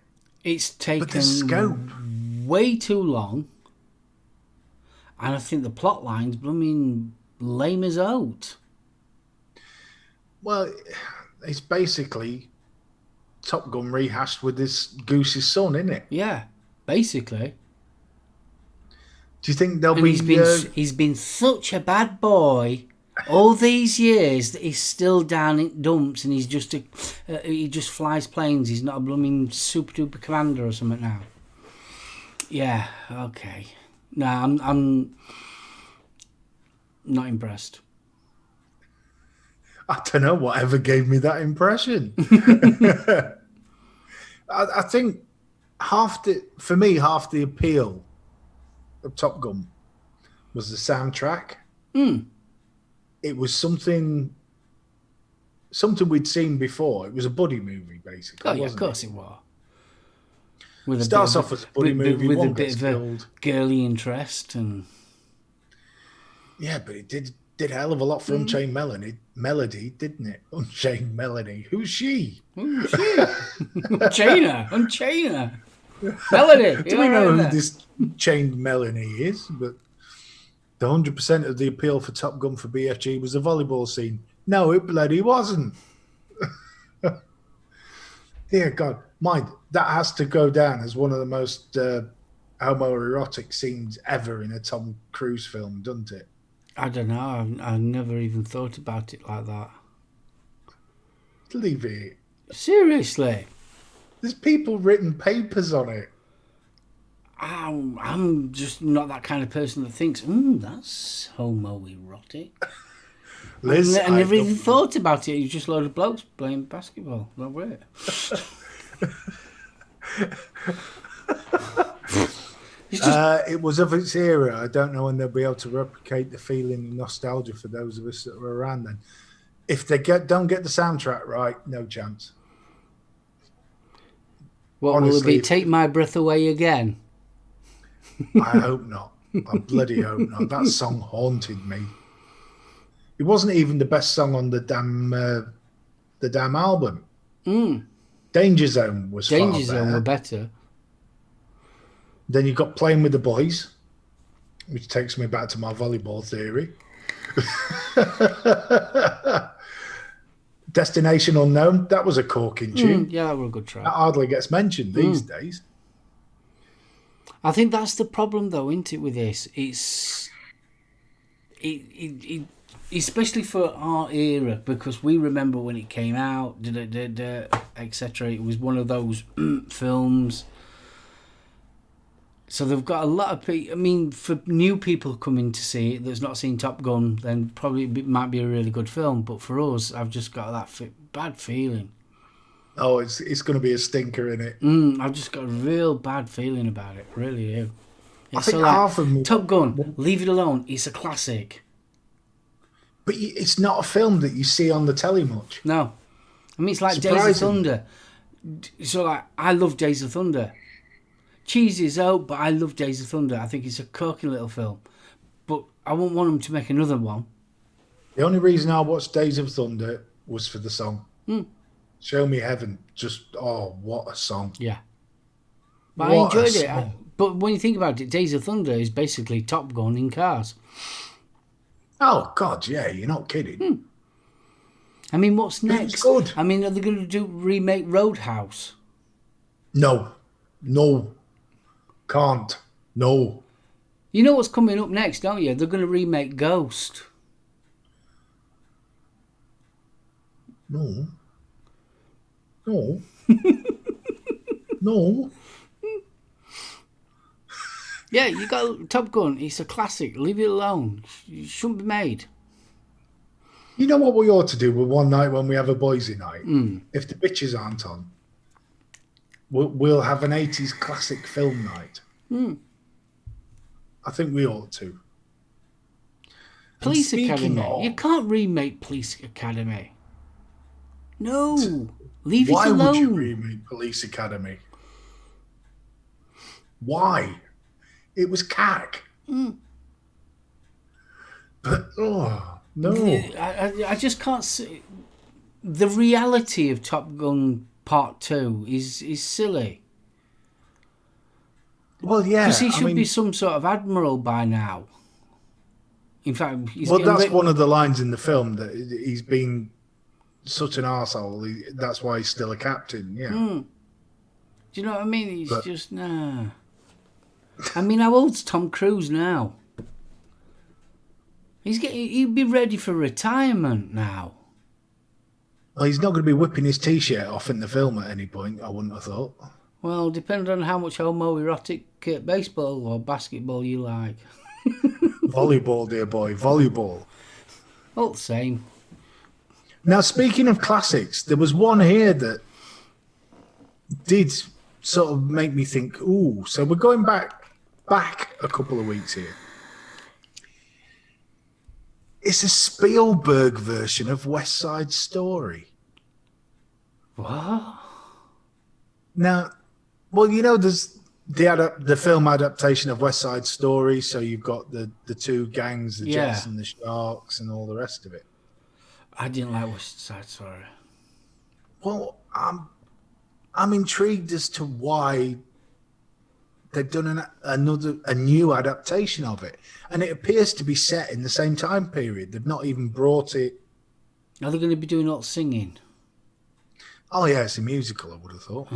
It's taken the scope way too long, and I think the plot line's blooming lame as out. Well, it's basically Top Gun rehashed with this Goose's son, isn't it? Yeah, basically. Do you think there'll be? He's been such a bad boy all these years that he's still down in dumps, and he's just he just flies planes. He's not a blooming super duper commander or something now. Yeah, okay. No, I'm not impressed. I don't know whatever gave me that impression. I think half the appeal of Top Gun was the soundtrack. It was something something we'd seen before. It was a buddy movie, basically. Oh, yeah, of course it was. With Starts off as a buddy movie, with one a bit gets of killed. a girly interest, and Yeah, but it did a hell of a lot for Unchained Melody, didn't it? Unchained Melody. Who's she? oh shit, Unchain her, Melody. Do we know who this Chained Melanie is? But the 100% of the appeal for Top Gun for BFG was the volleyball scene. No, it bloody wasn't. Dear God, mind that has to go down as one of the most homoerotic scenes ever in a Tom Cruise film, doesn't it? I don't know. I never even thought about it like that. Leave it. Seriously, There's people written papers on it. I'm just not that kind of person that thinks, that's homoerotic. Liz, I never even thought about it. It's just a load of blokes playing basketball. Not weird. It was of its era. I don't know when they'll be able to replicate the feeling and nostalgia for those of us that were around then. If they don't get the soundtrack right, no chance. What Honestly, will it be? Take My Breath Away again? I hope not. I bloody hope not. That song haunted me. It wasn't even the best song on the damn album. Danger Zone was Danger far Zone better. were better. Then you got Playing with the Boys, which takes me back to my volleyball theory. Destination Unknown, that was a corking tune. Yeah, that were a good track. That hardly gets mentioned these days. I think that's the problem, though, isn't it, with this? Especially for our era, because we remember when it came out, etc. It was one of those films. So they've got a lot of people. I mean, for new people coming to see it that's not seen Top Gun, then probably it might be a really good film. But for us, I've just got that bad feeling. Oh, it's going to be a stinker in it. I've just got a real bad feeling about it. Really do. I think half of them. Top Gun, leave it alone. It's a classic. But it's not a film that you see on the telly much. No. I mean, it's like Days of Thunder. So, like, I love Days of Thunder. Cheesy as hell, but I love Days of Thunder. I think it's a corking little film. But I wouldn't want them to make another one. The only reason I watched Days of Thunder was for the song. Show Me Heaven. Just, what a song. Yeah. But I enjoyed it. But when you think about it, Days of Thunder is basically Top Gun in cars. Oh, God, yeah, you're not kidding. I mean, what's next? It's good. I mean, are they going to remake Roadhouse? No. Can't. No. You know what's coming up next, don't you? They're going to remake Ghost. No. No. Yeah, you got Top Gun. It's a classic. Leave it alone. It shouldn't be made. You know what we ought to do with one night when we have a boysy night? If the bitches aren't on, we'll have an 80s classic film night. I think we ought to. Police Academy. You can't remake Police Academy. No. Leave it alone. Why would you remake Police Academy? Why? It was cack. But, no. I just can't see. The reality of Top Gun Part 2 is silly. Well, yeah. Because he should be some sort of admiral by now. In fact, that's one of the lines in the film, that he's been such an arsehole. That's why he's still a captain, yeah. Do you know what I mean? Just, nah. I mean, how old's Tom Cruise now? He'd be ready for retirement now. Well, he's not going to be whipping his t-shirt off in the film at any point, I wouldn't have thought. Well, depending on how much homoerotic baseball or basketball you like. Volleyball, dear boy, volleyball. All the same. Now, speaking of classics, there was one here that did sort of make me think, ooh, so we're going back a couple of weeks here. It's a Spielberg version of West Side Story. What? Now, Well, there's the film adaptation of West Side Story, so you've got the two gangs, the Jets Yeah. and the Sharks, and all the rest of it. I didn't like West Side Story. Well, I'm intrigued as to why they've done a new adaptation of it, and it appears to be set in the same time period. They've not even brought it. Are they going to be doing all singing? Oh yeah, it's a musical. I would have thought.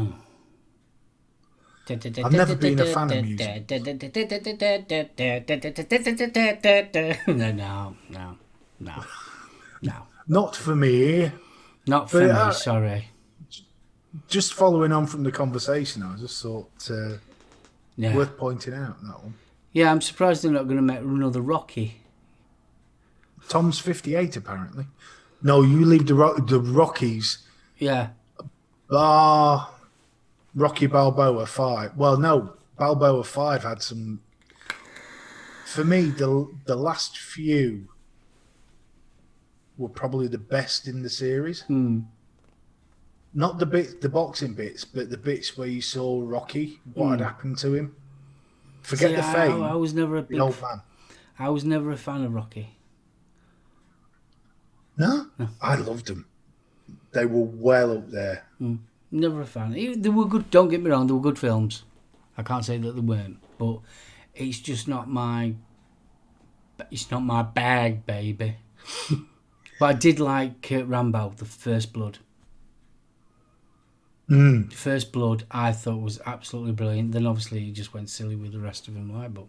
I've never been a fan of music. No. Not for me. Not for me, sorry. Just following on from the conversation, I just thought Yeah. worth pointing out that one. Yeah, I'm surprised they're not going to make another Rocky. Tom's 58 apparently. No, you leave the Rockies. Yeah. Rocky Balboa 5. Well, no, Balboa 5 had some. For me, the last few were probably the best in the series. Not the boxing bits, but the bits where you saw Rocky, what had happened to him. Forget the fame. I was never the old man. I was never a fan of Rocky. No, I loved them. They were well up there. Never a fan. They were good. Don't get me wrong. They were good films. I can't say that they weren't, but it's just not my. It's not my bag, baby. But I did like Rambo, The First Blood. The First Blood, I thought was absolutely brilliant. Then obviously he just went silly with the rest of him, like. But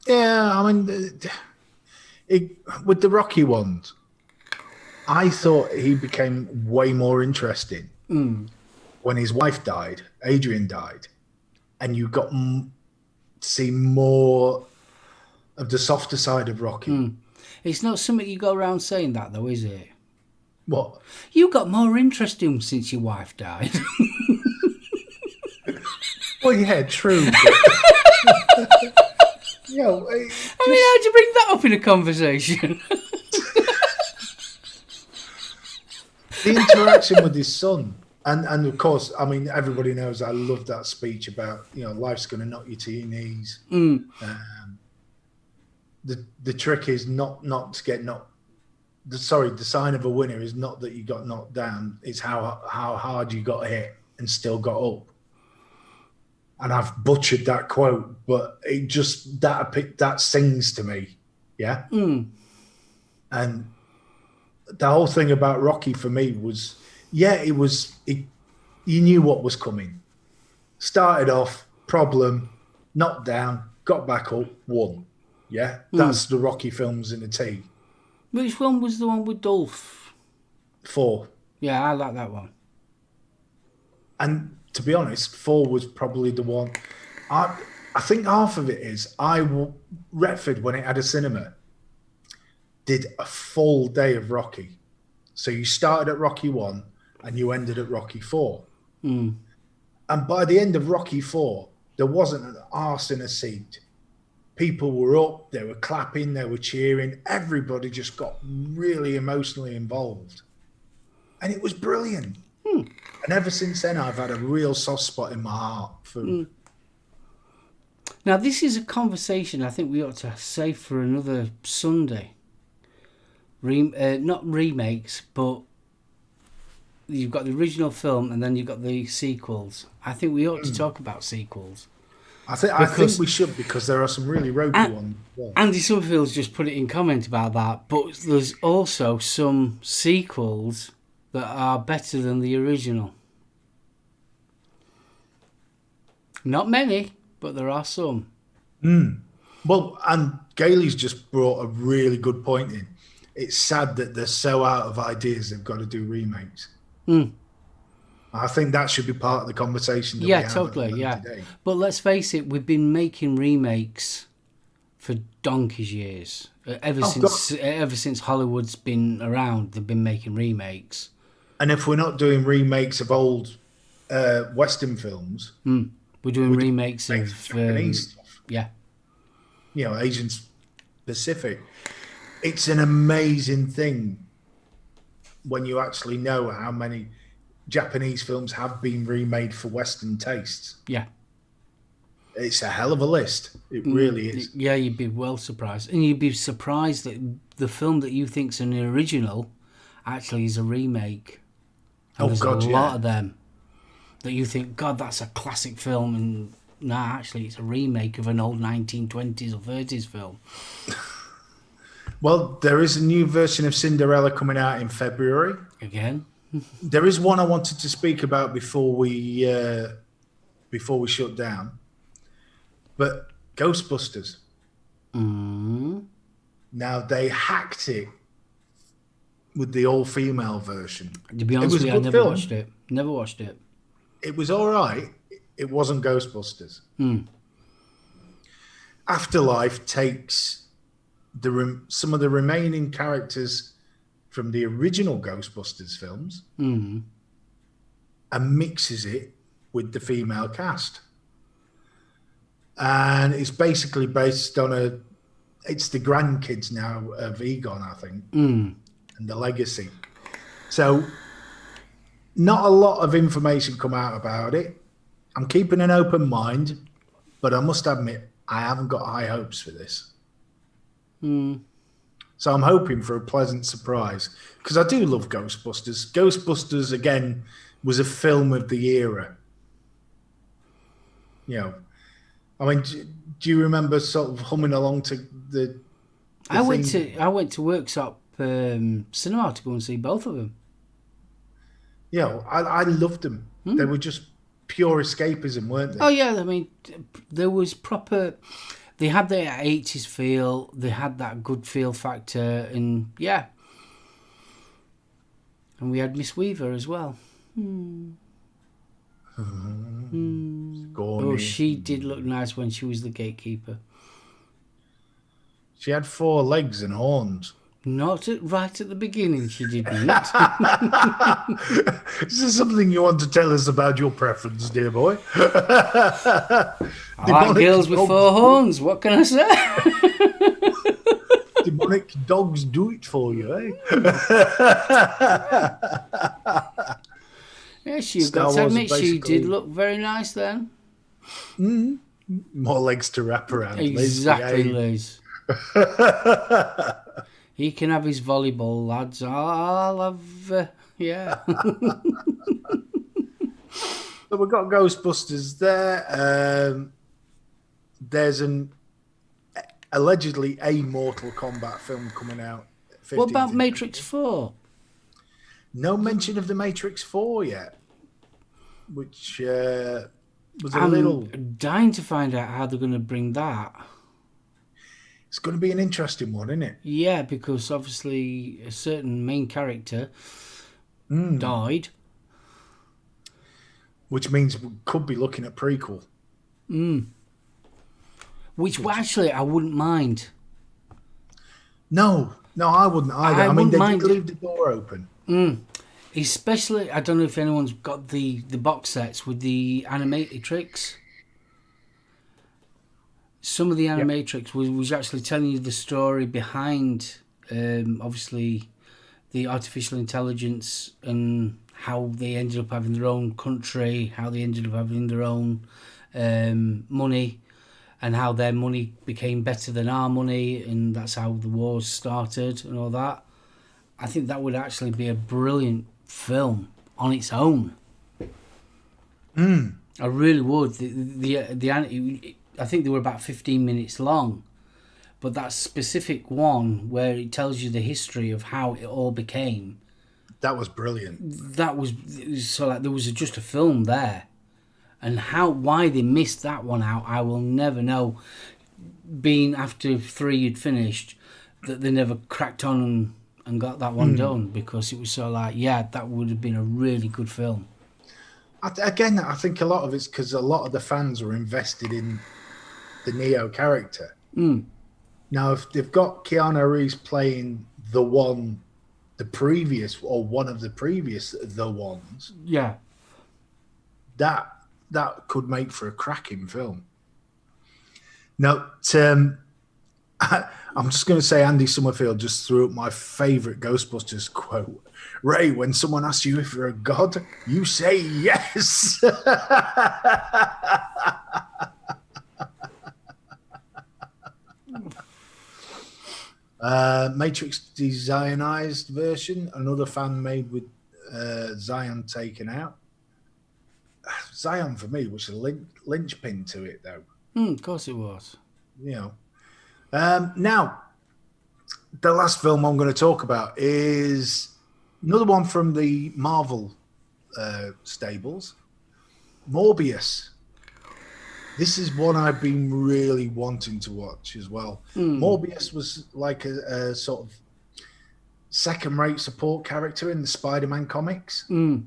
yeah, I mean, with the Rocky ones, I thought he became way more interesting when his wife died, Adrian died, and you got to see more of the softer side of Rocky. it's not something you go around saying that, though, is it? What? You got more interest in him since your wife died. Well, yeah, true. But, I mean, how'd you bring that up in a conversation? the interaction with his son. And of course, I mean, everybody knows I love that speech about, life's going to knock you to your knees. The trick is not to get knocked. The sign of a winner is not that you got knocked down. It's how hard you got hit and still got up. And I've butchered that quote, but it just that sings to me, yeah. And the whole thing about Rocky for me was, you knew what was coming. Started off problem, knocked down, got back up, won. Yeah, that's the Rocky films in a T. Which one was the one with Dolph? 4. Yeah, I like that one. And to be honest, 4 was probably the one. I think half of it is Retford, when it had a cinema, did a full day of Rocky. So you started at Rocky 1 and you ended at Rocky 4. And by the end of Rocky 4, there wasn't an arse in a seat. People were up, they were clapping, they were cheering. Everybody just got really emotionally involved. And it was brilliant. And ever since then, I've had a real soft spot in my heart for... Now, this is a conversation I think we ought to save for another Sunday. Not remakes, but you've got the original film and then you've got the sequels. I think we ought to talk about sequels. I think we should, because there are some really ropey ones. Well. Andy Summerfield's just put it in comment about that, but there's also some sequels that are better than the original. Not many, but there are some. Well, and Gailey's just brought a really good point in. It's sad that they're so out of ideas they've got to do remakes. I think that should be part of the conversation. That we have totally. Yeah, today. but let's face it, we've been making remakes for donkey's years. Ever since Hollywood's been around, they've been making remakes. And if we're not doing remakes of old Western films, we're doing remakes of Japanese stuff. Yeah, Asian Pacific. It's an amazing thing when you actually know how many. Japanese films have been remade for Western tastes. Yeah. It's a hell of a list. It really is. Yeah, you'd be well surprised. And you'd be surprised that the film that you think's an original actually is a remake. And there's a lot of them that you think, God, that's a classic film, and nah, actually it's a remake of an old 1920s or 30s film. Well, there is a new version of Cinderella coming out in February. Again? There is one I wanted to speak about before we shut down. But Ghostbusters. Now, they hacked it with the all-female version. To be honest with you, I never watched it. Never watched it. It was all right. It wasn't Ghostbusters. Afterlife takes some of the remaining characters from the original Ghostbusters films and mixes it with the female cast. And it's basically based on it's the grandkids now of Egon, I think, and the legacy. So not a lot of information come out about it. I'm keeping an open mind, but I must admit, I haven't got high hopes for this. So I'm hoping for a pleasant surprise, because I do love Ghostbusters. Ghostbusters, again, was a film of the era. You know, I mean, do you remember sort of humming along to the I went to Workshop Cinema to go and see both of them. Yeah, I loved them. They were just pure escapism, weren't they? Oh yeah, I mean, there was proper. They had their 80s feel. They had that good feel factor, and yeah. And we had Miss Weaver as well. Oh, she did look nice when she was the gatekeeper. She had 4 legs and horns. Not right at the beginning, she didn't. Is there something you want to tell us about your preference, dear boy? I like girls with 4 horns. What can I say? Demonic dogs do it for you, eh? Yes, you've got to admit she did look very nice then. More legs to wrap around. Exactly, Liz. He can have his volleyball, lads. I'll have, yeah. So we've got Ghostbusters there. There's an allegedly a Mortal Kombat film coming out. What about Matrix 4? No mention of the Matrix 4 yet, which was I'm dying to find out how they're going to bring that. It's going to be an interesting one, isn't it? Yeah, because obviously a certain main character died. Which means we could be looking at prequel. Which actually I wouldn't mind. No, I wouldn't either. I mean, they did leave the door open. Especially, I don't know if anyone's got the box sets with the animatrix. Some of the animatrix was actually telling you the story behind, obviously, the artificial intelligence and how they ended up having their own country, how they ended up having their own money, and how their money became better than our money, and that's how the wars started and all that. I think that would actually be a brilliant film on its own. I really would. I think they were about 15 minutes long, but that specific one where it tells you the history of how it all became. That was brilliant. That was so like there was just a film there, and why they missed that one out, I will never know. Being after 3 had finished, that they never cracked on and got that one done, because it was so like, yeah, that would have been a really good film. I think a lot of it's because a lot of the fans were invested in the Neo character. Now, if they've got Keanu Reeves playing one of the previous The Ones, yeah, that could make for a cracking film. Now, I'm just going to say Andy Summerfield just threw up my favourite Ghostbusters quote. Ray, when someone asks you if you're a god, you say yes. Matrix Designized version, another fan made with Zion taken out. Zion for me was a linchpin to it, though. Of course it was. You know. Now, the last film I'm going to talk about is another one from the Marvel stables, Morbius. This is one I've been really wanting to watch as well. Morbius was like a sort of second-rate support character in the Spider-Man comics. And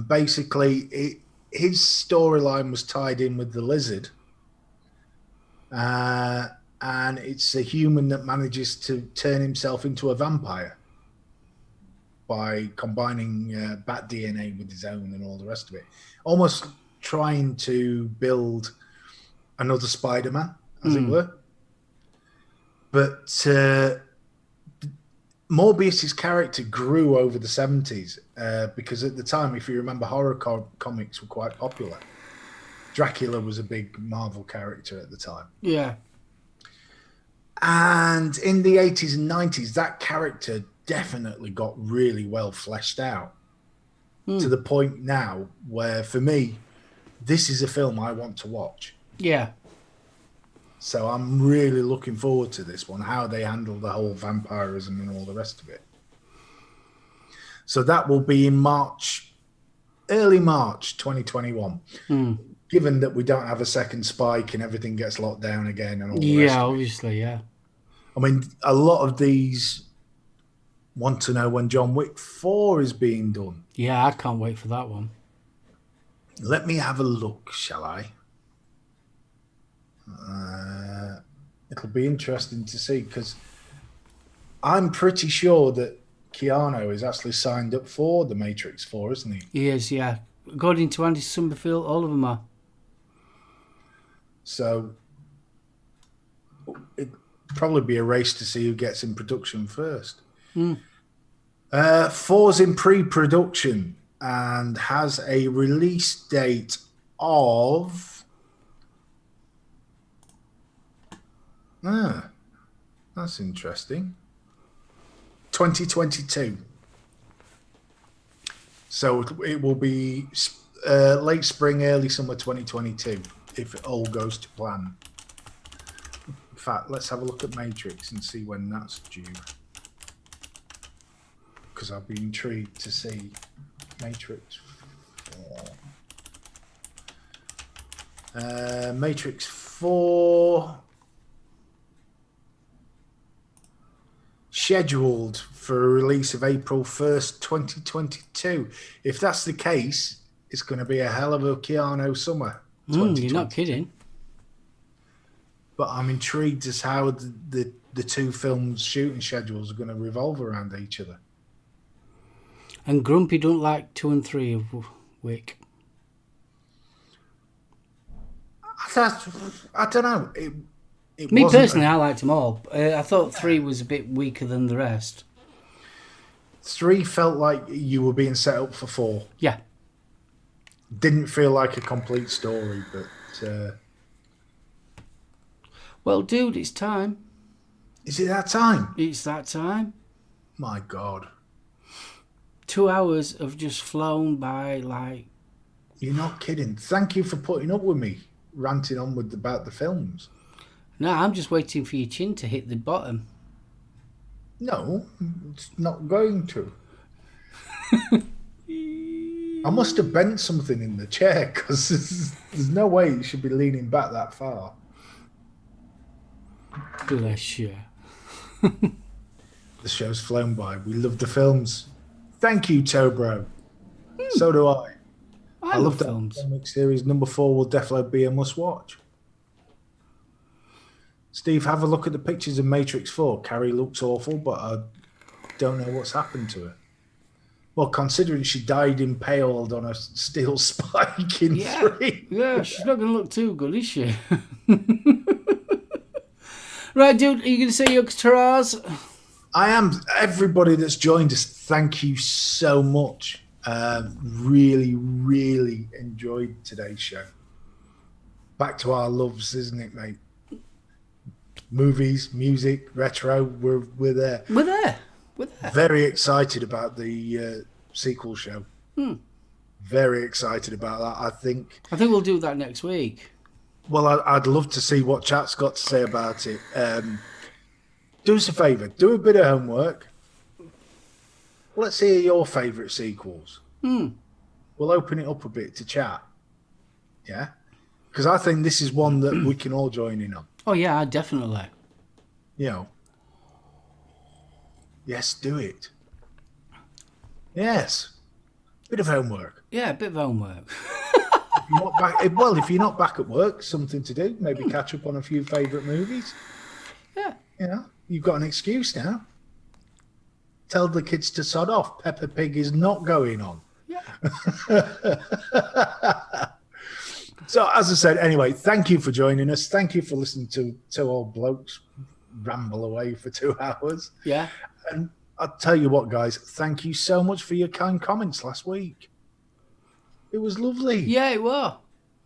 basically, his storyline was tied in with the Lizard. And it's a human that manages to turn himself into a vampire by combining bat DNA with his own and all the rest of it. Almost trying to build another Spider-Man, as it were. But Morbius's character grew over the 70s because at the time, if you remember, horror comics were quite popular. Dracula was a big Marvel character at the time. Yeah. And in the 80s and 90s, that character definitely got really well fleshed out to the point now where, for me, this is a film I want to watch. Yeah. So I'm really looking forward to this one, how they handle the whole vampirism and all the rest of it. So that will be in March, early March 2021. Given that we don't have a second spike and everything gets locked down again and all the rest of it. Obviously, yeah. I mean, a lot of these want to know when John Wick 4 is being done. Yeah, I can't wait for that one. Let me have a look, shall I? It'll be interesting to see because I'm pretty sure that Keanu is actually signed up for the Matrix 4, isn't he? He is, yeah. According to Andy Summerfield, all of them are. So it'd probably be a race to see who gets in production first. 4's in pre-production and has a release date of... that's interesting. 2022. So it will be late spring, early summer 2022, if it all goes to plan. In fact, let's have a look at Matrix and see when that's due. Because I'll be intrigued to see Matrix 4. Matrix 4... scheduled for a release of April 1st, 2022. If that's the case, it's going to be a hell of a Keanu summer. You're not kidding. But I'm intrigued as how the two films' shooting schedules are going to revolve around each other. And Grumpy don't like 2 and 3 of Wick. I don't know. Me personally, I liked them all. I thought 3 was a bit weaker than the rest. 3 felt like you were being set up for 4. Yeah. Didn't feel like a complete story, but... Well, dude, it's time. Is it that time? It's that time. My God. 2 hours have just flown by like... You're not kidding. Thank you for putting up with me, ranting on about the films. No, I'm just waiting for your chin to hit the bottom. No, it's not going to. I must have bent something in the chair because there's no way you should be leaning back that far. Bless you. The show's flown by. We love the films. Thank you, Tobro. So do I. I love films. Comic series number 4 will definitely be a must-watch. Steve, have a look at the pictures of Matrix 4. Carrie looks awful, but I don't know what's happened to her. Well, considering she died impaled on a steel spike in 3. Yeah, she's not going to look too good, is she? Right, dude, are you going to say your taras? I am. Everybody that's joined us, thank you so much. Really, really enjoyed today's show. Back to our loves, isn't it, mate? Movies, music, retro, we're there. We're there. Very excited about the sequel show. Very excited about that. I think we'll do that next week. Well, I'd love to see what chat's got to say about it. Do us a favour. Do a bit of homework. Let's hear your favourite sequels. We'll open it up a bit to chat. Yeah? Because I think this is one that we can all join in on. Oh, yeah, definitely. You know. Yes, do it. Yes. Bit of homework. Yeah, a bit of homework. If you're not back at work, something to do. Maybe catch up on a few favourite movies. Yeah. You know, you've got an excuse now. Tell the kids to sod off. Peppa Pig is not going on. Yeah. So, as I said, anyway, thank you for joining us. Thank you for listening to two old blokes ramble away for 2 hours. Yeah. And I'll tell you what, guys, thank you so much for your kind comments last week. It was lovely. Yeah, it was.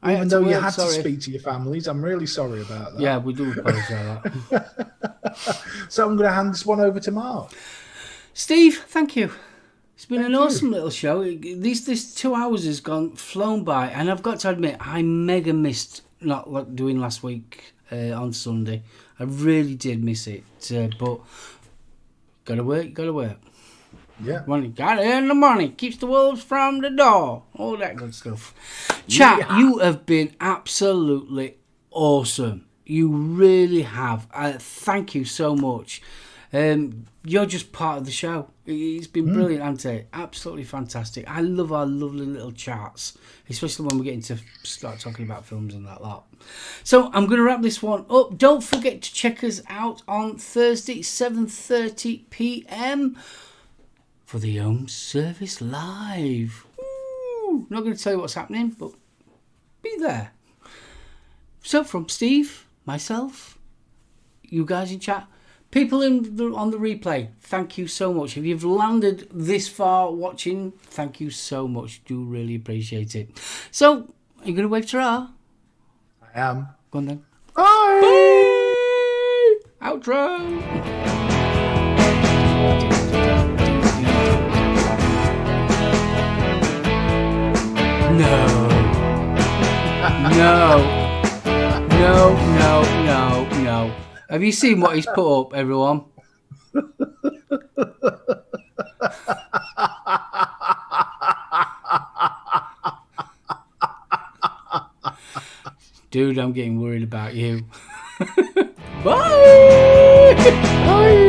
Even though you had to speak to your families, I'm really sorry about that. Yeah, we do apologise for that. So I'm going to hand this one over to Mark. Steve, thank you. It's been an awesome little show. This 2 hours has flown by, and I've got to admit, I mega missed not doing last week on Sunday. I really did miss it, but gotta work. Yeah. Got to earn the money. Keeps the wolves from the door. All that good stuff. Chat, you have been absolutely awesome. You really have. Thank you so much. You're just part of the show. It's been brilliant, hasn't it? Absolutely fantastic. I love our lovely little chats, especially when we're getting to start talking about films and that lot. So I'm going to wrap this one up. Don't forget to check us out on Thursday, 7:30 p.m. for the Home Service Live. Woo! Not going to tell you what's happening, but be there. So from Steve, myself, you guys in chat, people on the replay, thank you so much. If you've landed this far watching, thank you so much. Do really appreciate it. So, are you going to wave ta-ra? I am. Go on then. Bye! Bye! Outro! No. Have you seen what he's put up, everyone? Dude, I'm getting worried about you. Bye! Bye!